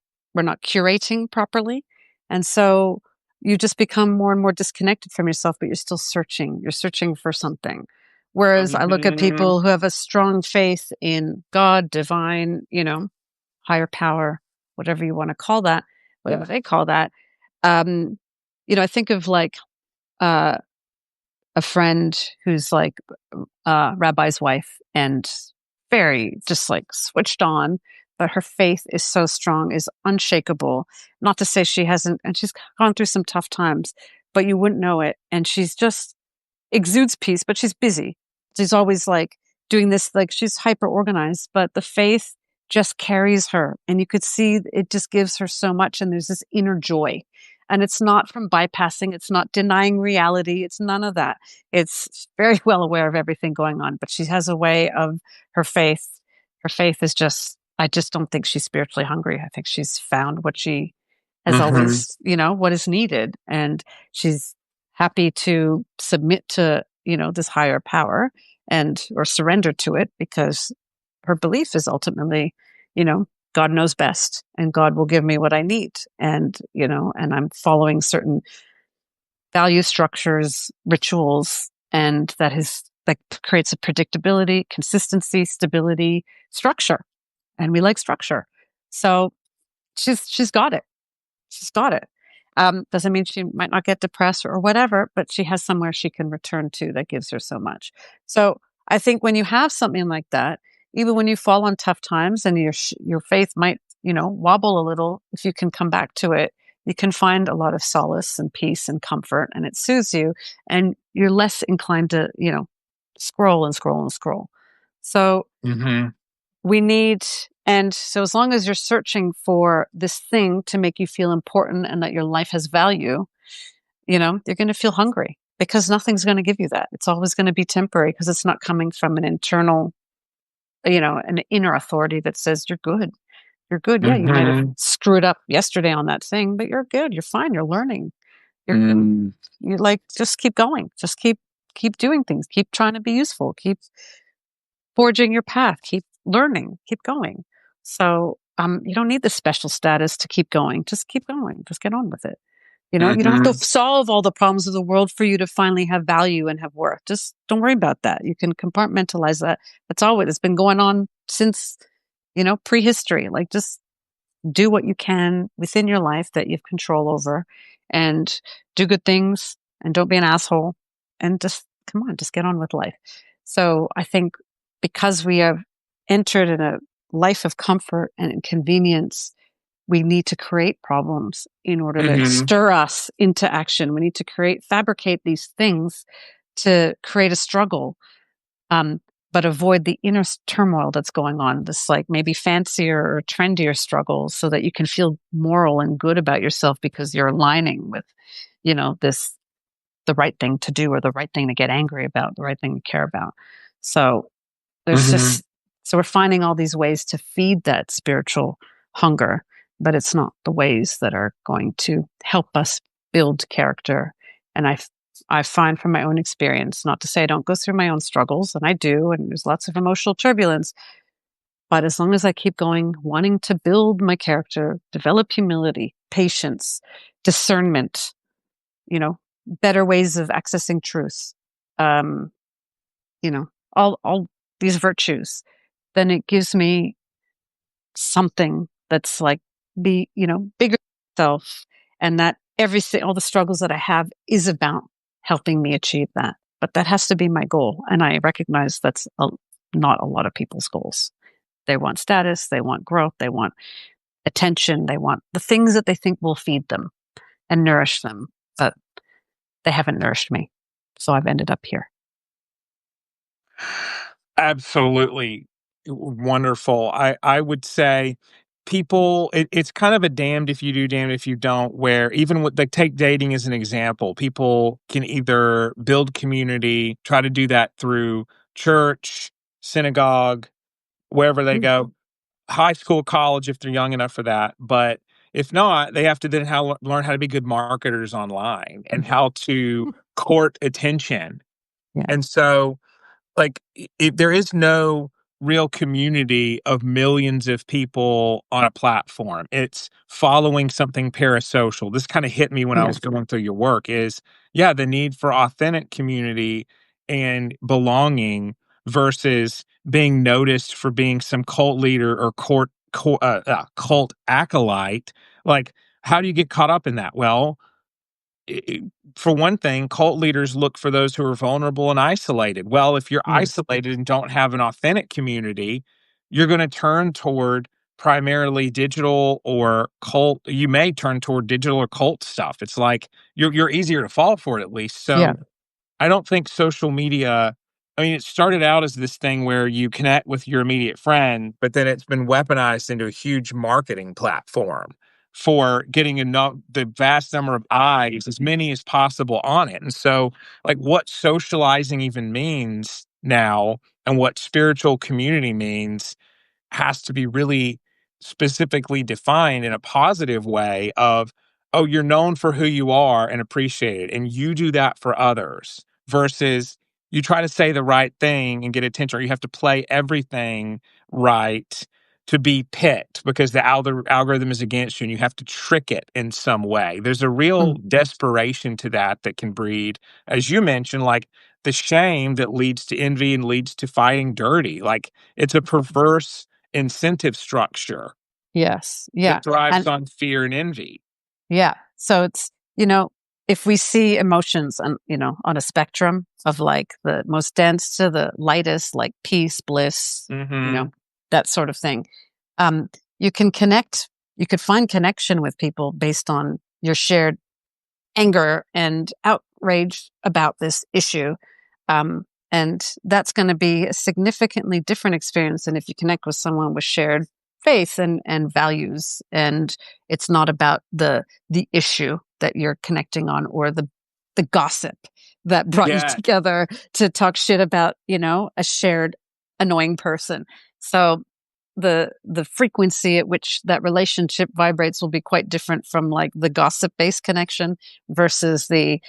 curating properly. And so you just become more and more disconnected from yourself, but you're still searching. You're searching for something. Whereas I look at Mhm. people who have a strong faith in God, divine, higher power, whatever you want to call that, whatever Yeah. they call that. Um, I think of like uh, a friend who's like rabbi's wife and very just like switched on, but her faith is so strong, is unshakable. Not to say she hasn't, and she's gone through some tough times, but you wouldn't know it. And she's just exudes peace, but she's busy. She's always like doing this, like she's hyper organized, but the faith just carries her. And you could see it just gives her so much. And there's this inner joy. And it's not from bypassing, it's not denying reality, it's none of that. It's very well aware of everything going on, but she has a way of her faith. Her faith is just, I just don't think she's spiritually hungry. I think she's found what she has Mhm. always, what is needed. And she's happy to submit to, this higher power and or surrender to it because her belief is ultimately, you know, God knows best and God will give me what I need. And I'm following certain value structures, rituals, and that creates a predictability, consistency, stability, structure. And we like structure. So she's got it. She's got it. Doesn't mean she might not get depressed or whatever, but she has somewhere she can return to that gives her so much. So I think when you have something like that, even when you fall on tough times and your faith might, wobble a little, if you can come back to it, you can find a lot of solace and peace and comfort, and it soothes you, and you're less inclined to, scroll and scroll and scroll. So Mhm. we need, and so as long as you're searching for this thing to make you feel important and that your life has value, you're going to feel hungry because nothing's going to give you that. It's always going to be temporary because it's not coming from an internal, an inner authority that says you're good. You're good. Yeah, you might have Mhm. screwed up yesterday on that thing, but you're good. You're fine. You're learning. Mm. You like just keep going. Just keep doing things. Keep trying to be useful. Keep forging your path, keep learning, keep going. So you don't need the special status to keep going. Just keep going. Just get on with it. You don't have to Mhm. solve all the problems of the world for you to finally have value and have worth. Just don't worry about that. You can compartmentalize that. That's always it's been going on since, prehistory. Like just do what you can within your life that you have control over and do good things and don't be an asshole and just come on, just get on with life. So I think because we have entered in a life of comfort and convenience, we need to create problems in order to Mhm. stir us into action. We need to fabricate these things to create a struggle. Um, but avoid the inner turmoil that's going on, this like maybe fancier or trendier struggles, so that you can feel moral and good about yourself because you're aligning with, this, the right thing to do, or the right thing to get angry about, the right thing to care about. So there's Mhm. just, so we're finding all these ways to feed that spiritual hunger, but it's not the ways that are going to help us build character. And I find from my own experience, not to say I don't go through my own struggles, and I do, and there's lots of emotional turbulence, but as long as I keep going, wanting to build my character, develop humility, patience, discernment, you know, better ways of accessing truth, um, all these virtues, then it gives me something that's like bigger than self, and that everything, all the struggles that I have is about helping me achieve that. But that has to be my goal. And I recognize not a lot of people's goals. They want status, they want growth, they want attention, they want the things that they think will feed them and nourish them. But they haven't nourished me. So I've ended up here. Absolutely wonderful. I would say it's kind of a damned if you do, damned if you don't, where even with like take dating as an example, people can either build community, try to do that through church, synagogue, wherever they Mm, go, high school, college if they're young enough for that. But if not, they have to then learn how to be good marketers online and how to mm, court attention. yeah, And so like there is no real community of millions of people on a platform. It's following something parasocial. This kind of hit me when I yeah, was going through your work is yeah, the need for authentic community and belonging versus being noticed for being some cult leader or cult acolyte. Like, how do you get caught up in that? Well, I for one thing, cult leaders look for those who are vulnerable and isolated. Well, if you're yeah, isolated and don't have an authentic community, you're going to turn toward primarily digital or cult. You may turn toward digital or cult stuff. It's like you're easier to fall for it at least. yeah, So I don't think social media I mean, it started out as this thing where you connect with your immediate friend, but then it's been weaponized into a huge marketing platform for getting enough the vast number of eyes, as many as possible on it. And so, like what socializing even means now and what spiritual community means has to be really specifically defined in a positive way of, oh, you're known for who you are and appreciated, and you do that for others versus you try to say the right thing and get attention, or you have to play everything right to be picked because the algorithm is against you and you have to trick it in some way. There's a real mm, desperation to that that can breed, as you mentioned, like the shame that leads to envy and leads to fighting dirty. Like it's a perverse incentive structure yes, yeah. that thrives And on fear and envy. yeah. So it's, if we see emotions on a spectrum of like the most dense to the lightest, like peace, bliss, you know, Mhm. that sort of thing. Um, you can connect, you could find connection with people based on your shared anger and outrage about this issue. Um, and that's going to be a significantly different experience than if you connect with someone with shared faith and values. And it's not about the issue that you're connecting on, or the gossip that brought you Yeah. together to talk shit about, a shared annoying person. So the frequency at which that relationship vibrates will be quite different from like the gossip based connection versus the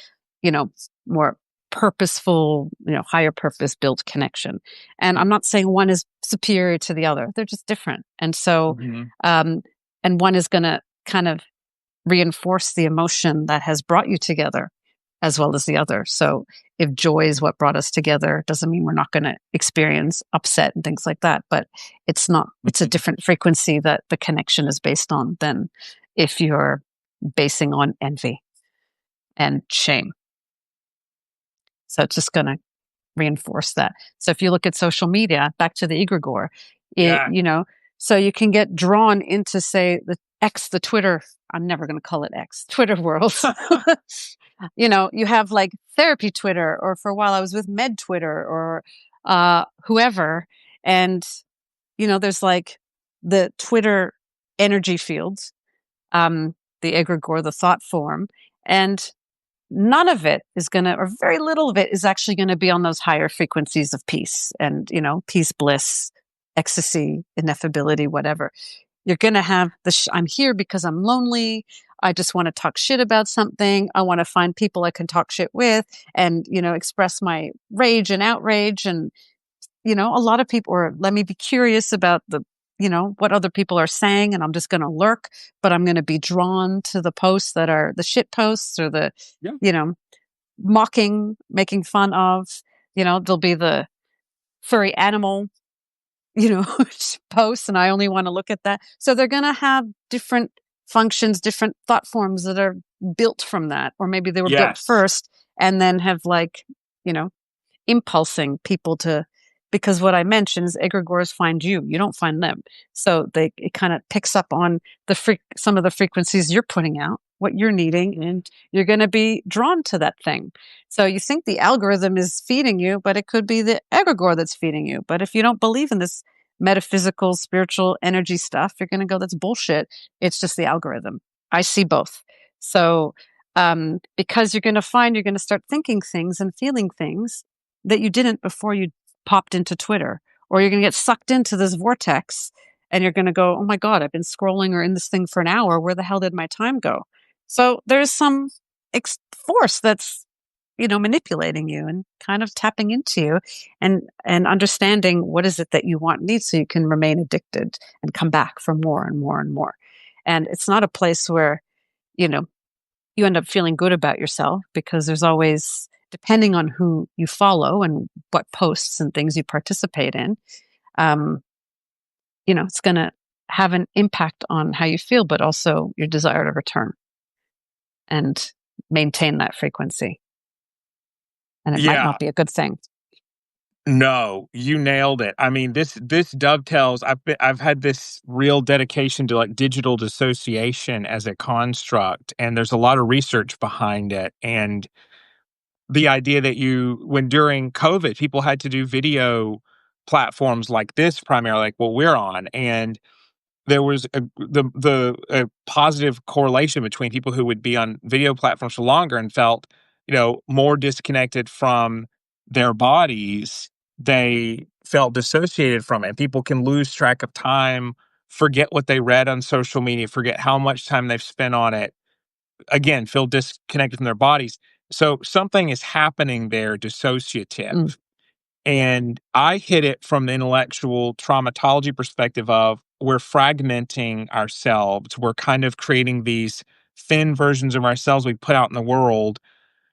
you know more purposeful, higher purpose built connection. And I'm not saying one is superior to the other, they're just different. And so Mhm. um and one is going to kind of reinforce the emotion that has brought you together as well as the other. So if joy is what brought us together, doesn't mean we're not going to experience upset and things like that. But it's a Mhm. different frequency that the connection is based on than if you're basing on envy and shame. So it's just going to reinforce that. So if you look at social media, back to the egregore, it, Yeah. so you can get drawn into, say, the Twitter, I'm never going to call it X, Twitter world. You have like therapy Twitter, or for a while I was with med Twitter, or whoever. And, there's like the Twitter energy fields, the egregore, the thought form. And none of it is going to, or very little of it is actually going to be on those higher frequencies of peace and, peace, bliss, ecstasy, ineffability, whatever. You're going to have I'm here because I'm lonely. I just want to talk shit about something. I want to find people I can talk shit with and, express my rage and outrage. And, a lot of people, or let me be curious about what other people are saying. And I'm just going to lurk, but I'm going to be drawn to the posts that are the shit posts or the, Yeah. mocking, making fun of, there'll be the furry animal, posts, and I only want to look at that. So they're going to have different functions, different thought forms that are built from that, or maybe they were built Yes. first and then have you know, impulsing people to, because what I mentioned is egregores find you, you don't find them. So it kind of picks up on some of the frequencies you're putting out, what you're needing, and you're going to be drawn to that thing. So you think the algorithm is feeding you, but it could be the egregore that's feeding you. But if you don't believe in this metaphysical, spiritual energy stuff, you're going to go, that's bullshit. It's just the algorithm. I see both. So, because you're going to start thinking things and feeling things that you didn't before you popped into Twitter, or you're going to get sucked into this vortex and you're going to go, oh my God, I've been scrolling or in this thing for an hour. Where the hell did my time go? So there's some force that's, manipulating you and kind of tapping into you and understanding what is it that you want and need so you can remain addicted and come back for more and more and more. And it's not a place where, you know, you end up feeling good about yourself, because there's always, depending on who you follow and what posts and things you participate in, um, it's going to have an impact on how you feel, but also your desire to return and maintain that frequency. And it might Yeah. not be a good thing. No, you nailed it. I mean, this dovetails. I've had this real dedication to like digital dissociation as a construct, and there's a lot of research behind it. And the idea that when during COVID, people had to do video platforms like this, primarily like what we're on, and there was a positive correlation between people who would be on video platforms for longer and felt, more disconnected from their bodies. They felt dissociated from it. People can lose track of time, forget what they read on social media, forget how much time they've spent on it. Again, feel disconnected from their bodies. So something is happening there, Mm, dissociative. And I hit it from the intellectual traumatology perspective of, we're fragmenting ourselves. We're kind of creating these thin versions of ourselves we put out in the world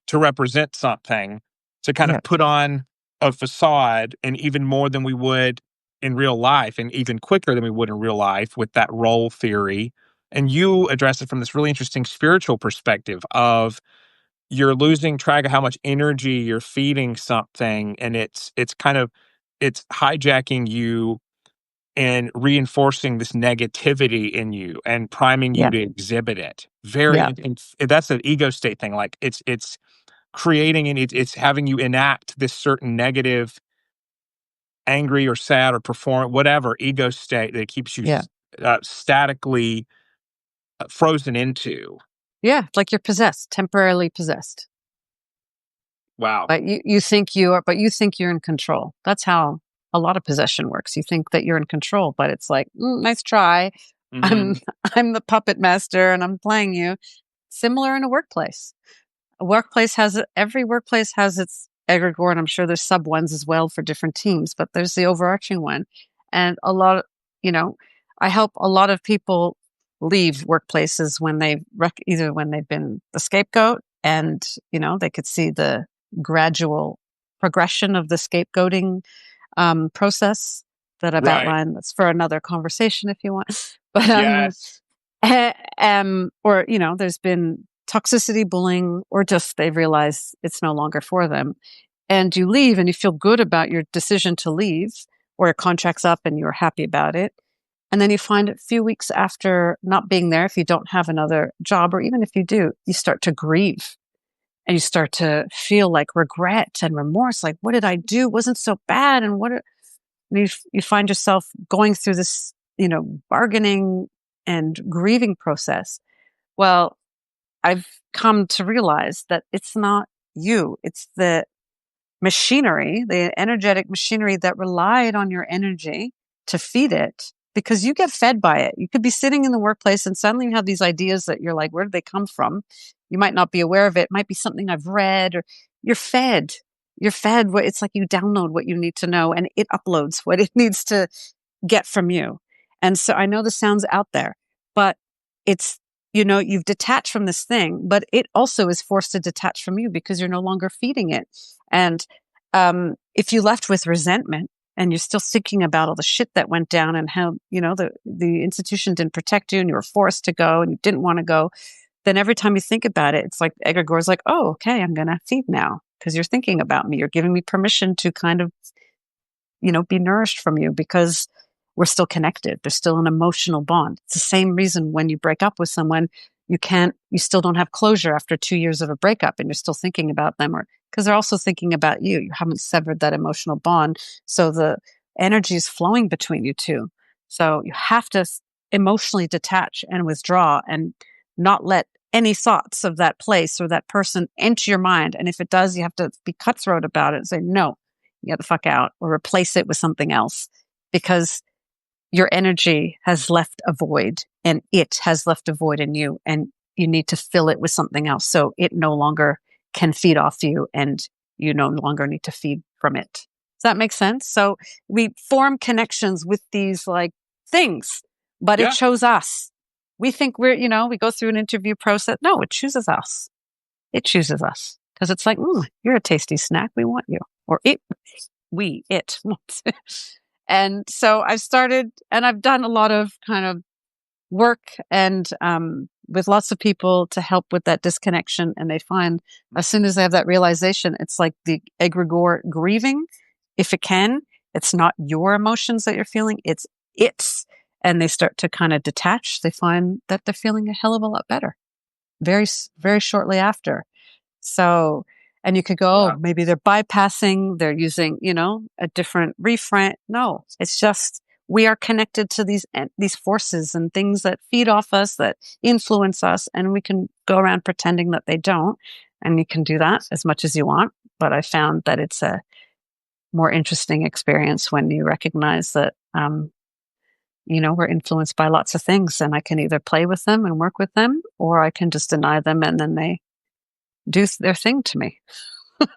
to represent something, to kind yeah. of put on a facade, and even more than we would in real life, and even quicker than we would in real life with that role theory. And you address it from this really interesting spiritual perspective of, you're losing track of how much energy you're feeding something, and it's hijacking you and reinforcing this negativity in you and priming you Yeah. to exhibit it. Yeah. That's an ego state thing. Like it's creating, and it's having you enact this certain negative, angry or sad or perform whatever ego state that keeps you Yeah. statically frozen into. Yeah. It's like you're possessed, temporarily possessed. Wow. But you think you are, but you think you're in control. That's how a lot of possession works. You think that you're in control, but it's like, nice try. I'm Hmm. I'm the puppet master and I'm playing you. Similar in a workplace. Every workplace has its egregore, and I'm sure there's sub ones as well for different teams, but there's the overarching one. And you know, I help a lot of people leave workplaces when either when they've been the scapegoat and, they could see the gradual progression of the scapegoating process that I've Right. outlined. That's for another conversation if you want. But Yes. or there's been toxicity, bullying, or just they've realized it's no longer for them, and you leave and you feel good about your decision to leave, or your contract's up and you're happy about it, and then you find a few weeks after not being there, if you don't have another job, or even if you do, you start to grieve and you start to feel like regret and remorse, like, what did I do? It wasn't so bad. And you find yourself going through this, bargaining and grieving process. Well, I've come to realize that it's not you, it's the machinery, the energetic machinery that relied on your energy to feed it, because you get fed by it. You could be sitting in the workplace and suddenly you have these ideas that you're like, where did they come from? You might not be aware of it. It might be something I've read, or you're fed. You're fed what it's like you download what you need to know and it uploads what it needs to get from you. And so I know this sounds out there, but it's, you've detached from this thing, but it also is forced to detach from you because you're no longer feeding it. And if you left with resentment and you're still thinking about all the shit that went down and how, the institution didn't protect you and you were forced to go and you didn't want to go, then every time you think about it, it's like egregores like, oh, okay, I'm going to feed now because you're thinking about me. You're giving me permission to kind of, be nourished from you because we're still connected. There's still an emotional bond. It's the same reason when you break up with someone, you still don't have closure after 2 years of a breakup and you're still thinking about them, or because they're also thinking about you. You haven't severed that emotional bond. So the energy is flowing between you two. So you have to emotionally detach and withdraw and not let any thoughts of that place or that person enter your mind. And if it does, you have to be cutthroat about it and say, no, get the fuck out, or replace it with something else, because your energy has left a void and it has left a void in you, and you need to fill it with something else so it no longer can feed off you and you no longer need to feed from it. Does that make sense? So we form connections with these like things, but it Yeah. chose us. We think we go through an interview process. No, it chooses us. It chooses us because it's like, you're a tasty snack. We want you. Or it wants. And so I've started, and I've done a lot of kind of work and with lots of people to help with that disconnection. And they find as soon as they have that realization, it's like the egregore grieving. If it can, it's not your emotions that you're feeling, it's. And they start to kind of detach. They find that they're feeling a hell of a lot better very, very shortly after. So, and you could go, oh, Wow. maybe they're bypassing, they're using, a different reframe. No, it's just we are connected to these forces and things that feed off us, that influence us, and we can go around pretending that they don't. And you can do that as much as you want. But I found that it's a more interesting experience when you recognize that, we're influenced by lots of things, and I can either play with them and work with them, or I can just deny them and then they do their thing to me.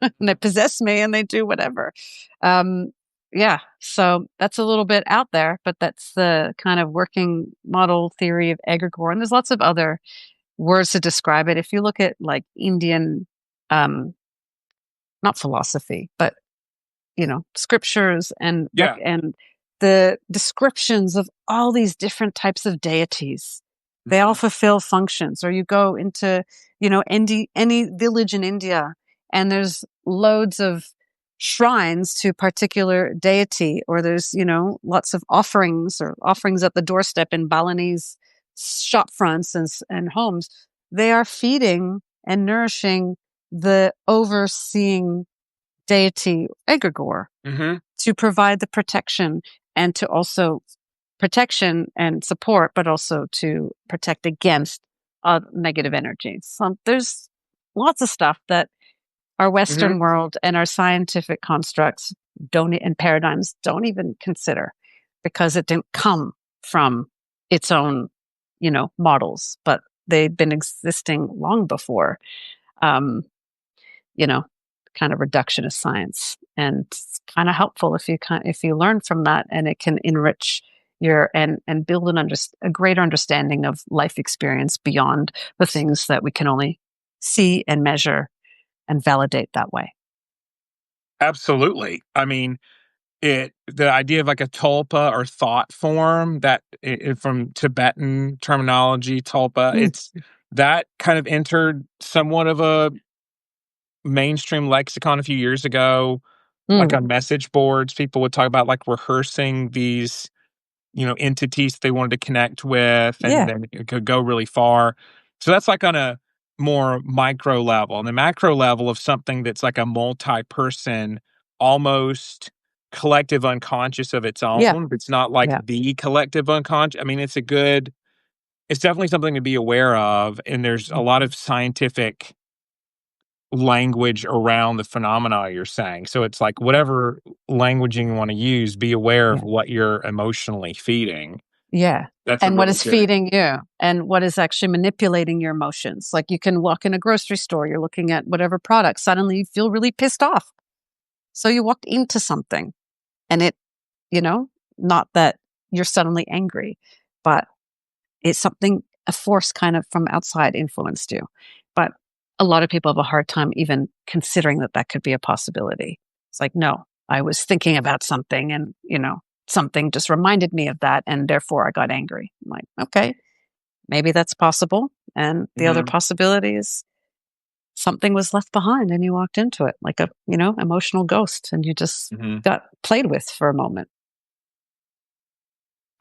And they possess me and they do whatever. Yeah. So that's a little bit out there, but that's the kind of working model theory of egregore. And there's lots of other words to describe it. If you look at like Indian, um, not philosophy, but scriptures and Yeah. and the descriptions of all these different types of deities. They all Mhm. fulfill functions. Or you go into, any village in India, and there's loads of shrines to particular deity, or there's, lots of offerings or offerings at the doorstep in Balinese shop fronts and homes. They are feeding and nourishing the overseeing deity egregore Mhm. to provide the protection, and to also protection and support, but also to protect against negative energy. So there's lots of stuff that our Mhm. Western world and our scientific constructs and paradigms don't even consider, because it didn't come from its own, models, but they've been existing long before. Um, you know, kind of reductionist science. And it's kind of helpful if you learn from that, and it can enrich your and build a greater understanding of life experience beyond the things that we can only see and measure and validate that way. Absolutely. I mean, the idea of like a tulpa or thought form that from Tibetan terminology, tulpa, Mm, it's that kind of entered somewhat of a mainstream lexicon a few years ago, like mm, on message boards. People would talk about like rehearsing these, entities they wanted to connect with, and yeah. then it could go really far. So that's like on a more micro level. And the macro level of something that's like a multi-person, almost collective unconscious of its Yeah. own. It's not like Yeah. the collective unconscious. I mean, it's definitely something to be aware of. And there's a lot Mhm. of scientific language around the phenomena you're saying. So it's like whatever languaging you want to use, be aware of Yeah. what you're emotionally feeding. Yeah. That's a And what really is good. feeding you and what is actually manipulating your emotions. Like you can walk in a grocery store, you're looking at whatever product, suddenly you feel really pissed off. So you walked into something and it, you know, not that you're suddenly angry, but it's something, a force kind of from outside influenced you. But a lot of people have a hard time even considering that that could be a possibility. It's like, no, I was thinking about something and, something just reminded me of that. And therefore I got angry. I'm like, okay, maybe that's possible. And the other Mhm, possibility is something was left behind and you walked into it like a, emotional ghost and you just mhm. got played with for a moment.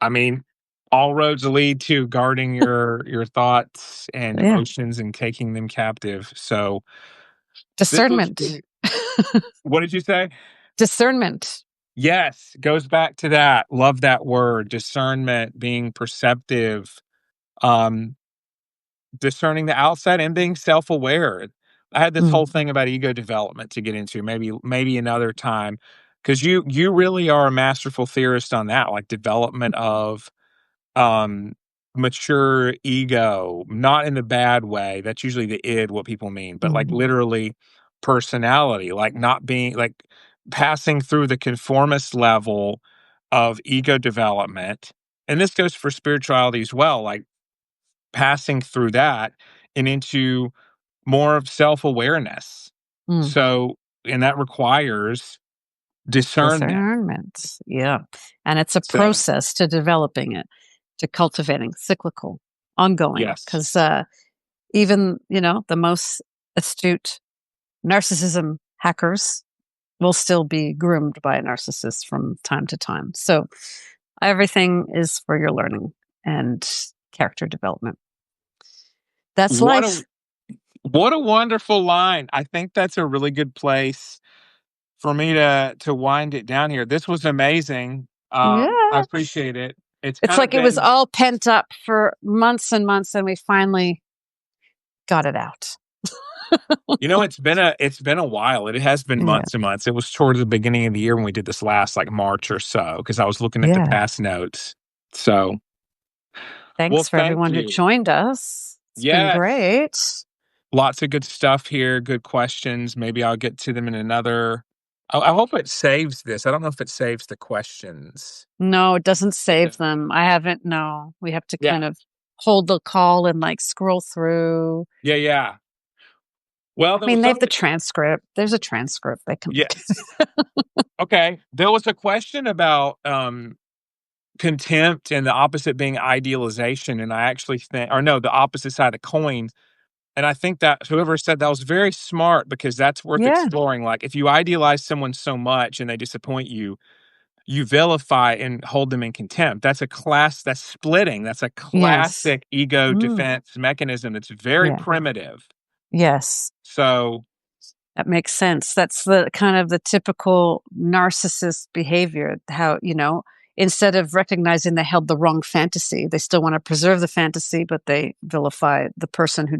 I mean, all roads lead to guarding your thoughts and Yeah. emotions and taking them captive. So this was Discernment. great. What did you say? Discernment. Yes, goes back to that. Love that word, discernment, being perceptive, um, discerning the outside and being self-aware. I had this Mm. whole thing about ego development to get into, maybe another time, because you really are a masterful theorist on that, like development of um mature ego, not in the bad way. That's usually the id, what people mean, but like Mhm. literally personality, like not being like passing through the conformist level of ego development. And this goes for spirituality as well, like passing through that and into more of self-awareness. Mm. So, and that requires discernment. Discernment. Yeah. And it's a So, process to developing it, to cultivating, cyclical, ongoing. yes. Because even, the most astute narcissism hackers will still be groomed by a narcissist from time to time. So everything is for your learning and character development. That's What a life. what a wonderful line. I think that's a really good place for me to wind it down here. This was amazing. I Yeah. appreciate it. It's It's kind of like it was been, all pent up for months and months, and we finally got it out. it's been a while. It has been Yeah. months and months. It was towards the beginning of the year when we did this last like March or so because I was looking at the Yeah. past notes. So, well, Thanks for thank everyone who you. joined us. It's been Yes. great. Lots of good stuff here, good questions. Maybe I'll get to them in another. I hope it saves this. I don't know if it saves the questions. No, it doesn't It save doesn't. them. I haven't. No, we have to Yeah. kind of hold the call and like scroll through. Yeah, yeah. Well, I there was mean, they have the something. transcript. There's a transcript they can look at. Yes. Okay. There was a question about contempt and the opposite being idealization. And I actually think, or no, the opposite side of the coin. And I think that whoever said that was very smart because that's worth Yeah. exploring. Like if you idealize someone so much and they disappoint you, you vilify and hold them in contempt. That's splitting. That's a Yes. classic ego Mm. defense mechanism. It's very Yeah. primitive. Yes. So, That makes sense. That's the kind of the typical narcissist behavior. How, instead of recognizing they held the wrong fantasy, they still want to preserve the fantasy, but they vilify the person who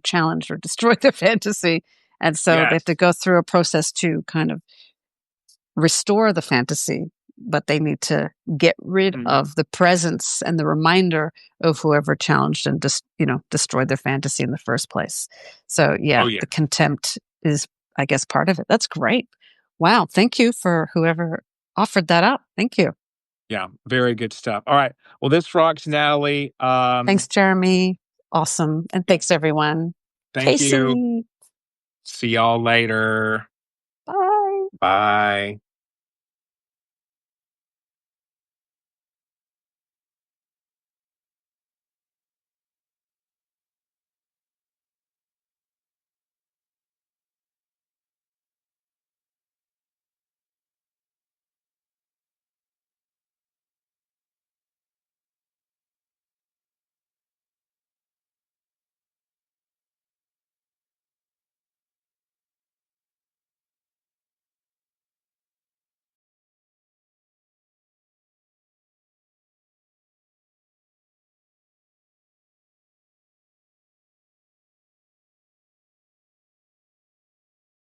challenged or destroyed their fantasy. And so they have to yes. go through a process to kind of restore the fantasy, but they need to get rid Mhm. of the presence and the reminder of whoever challenged and destroyed their fantasy in the first place. So Oh, yeah, yeah. the contempt is, I guess, part of it. That's great. Wow, thank you for whoever offered that up. Thank you. Yeah. Very good stuff. All right. Well, this rocks, Natalie. Thanks, Jeremy. Awesome, and thanks everyone. Thank you. Casey, See y'all later. bye. Bye.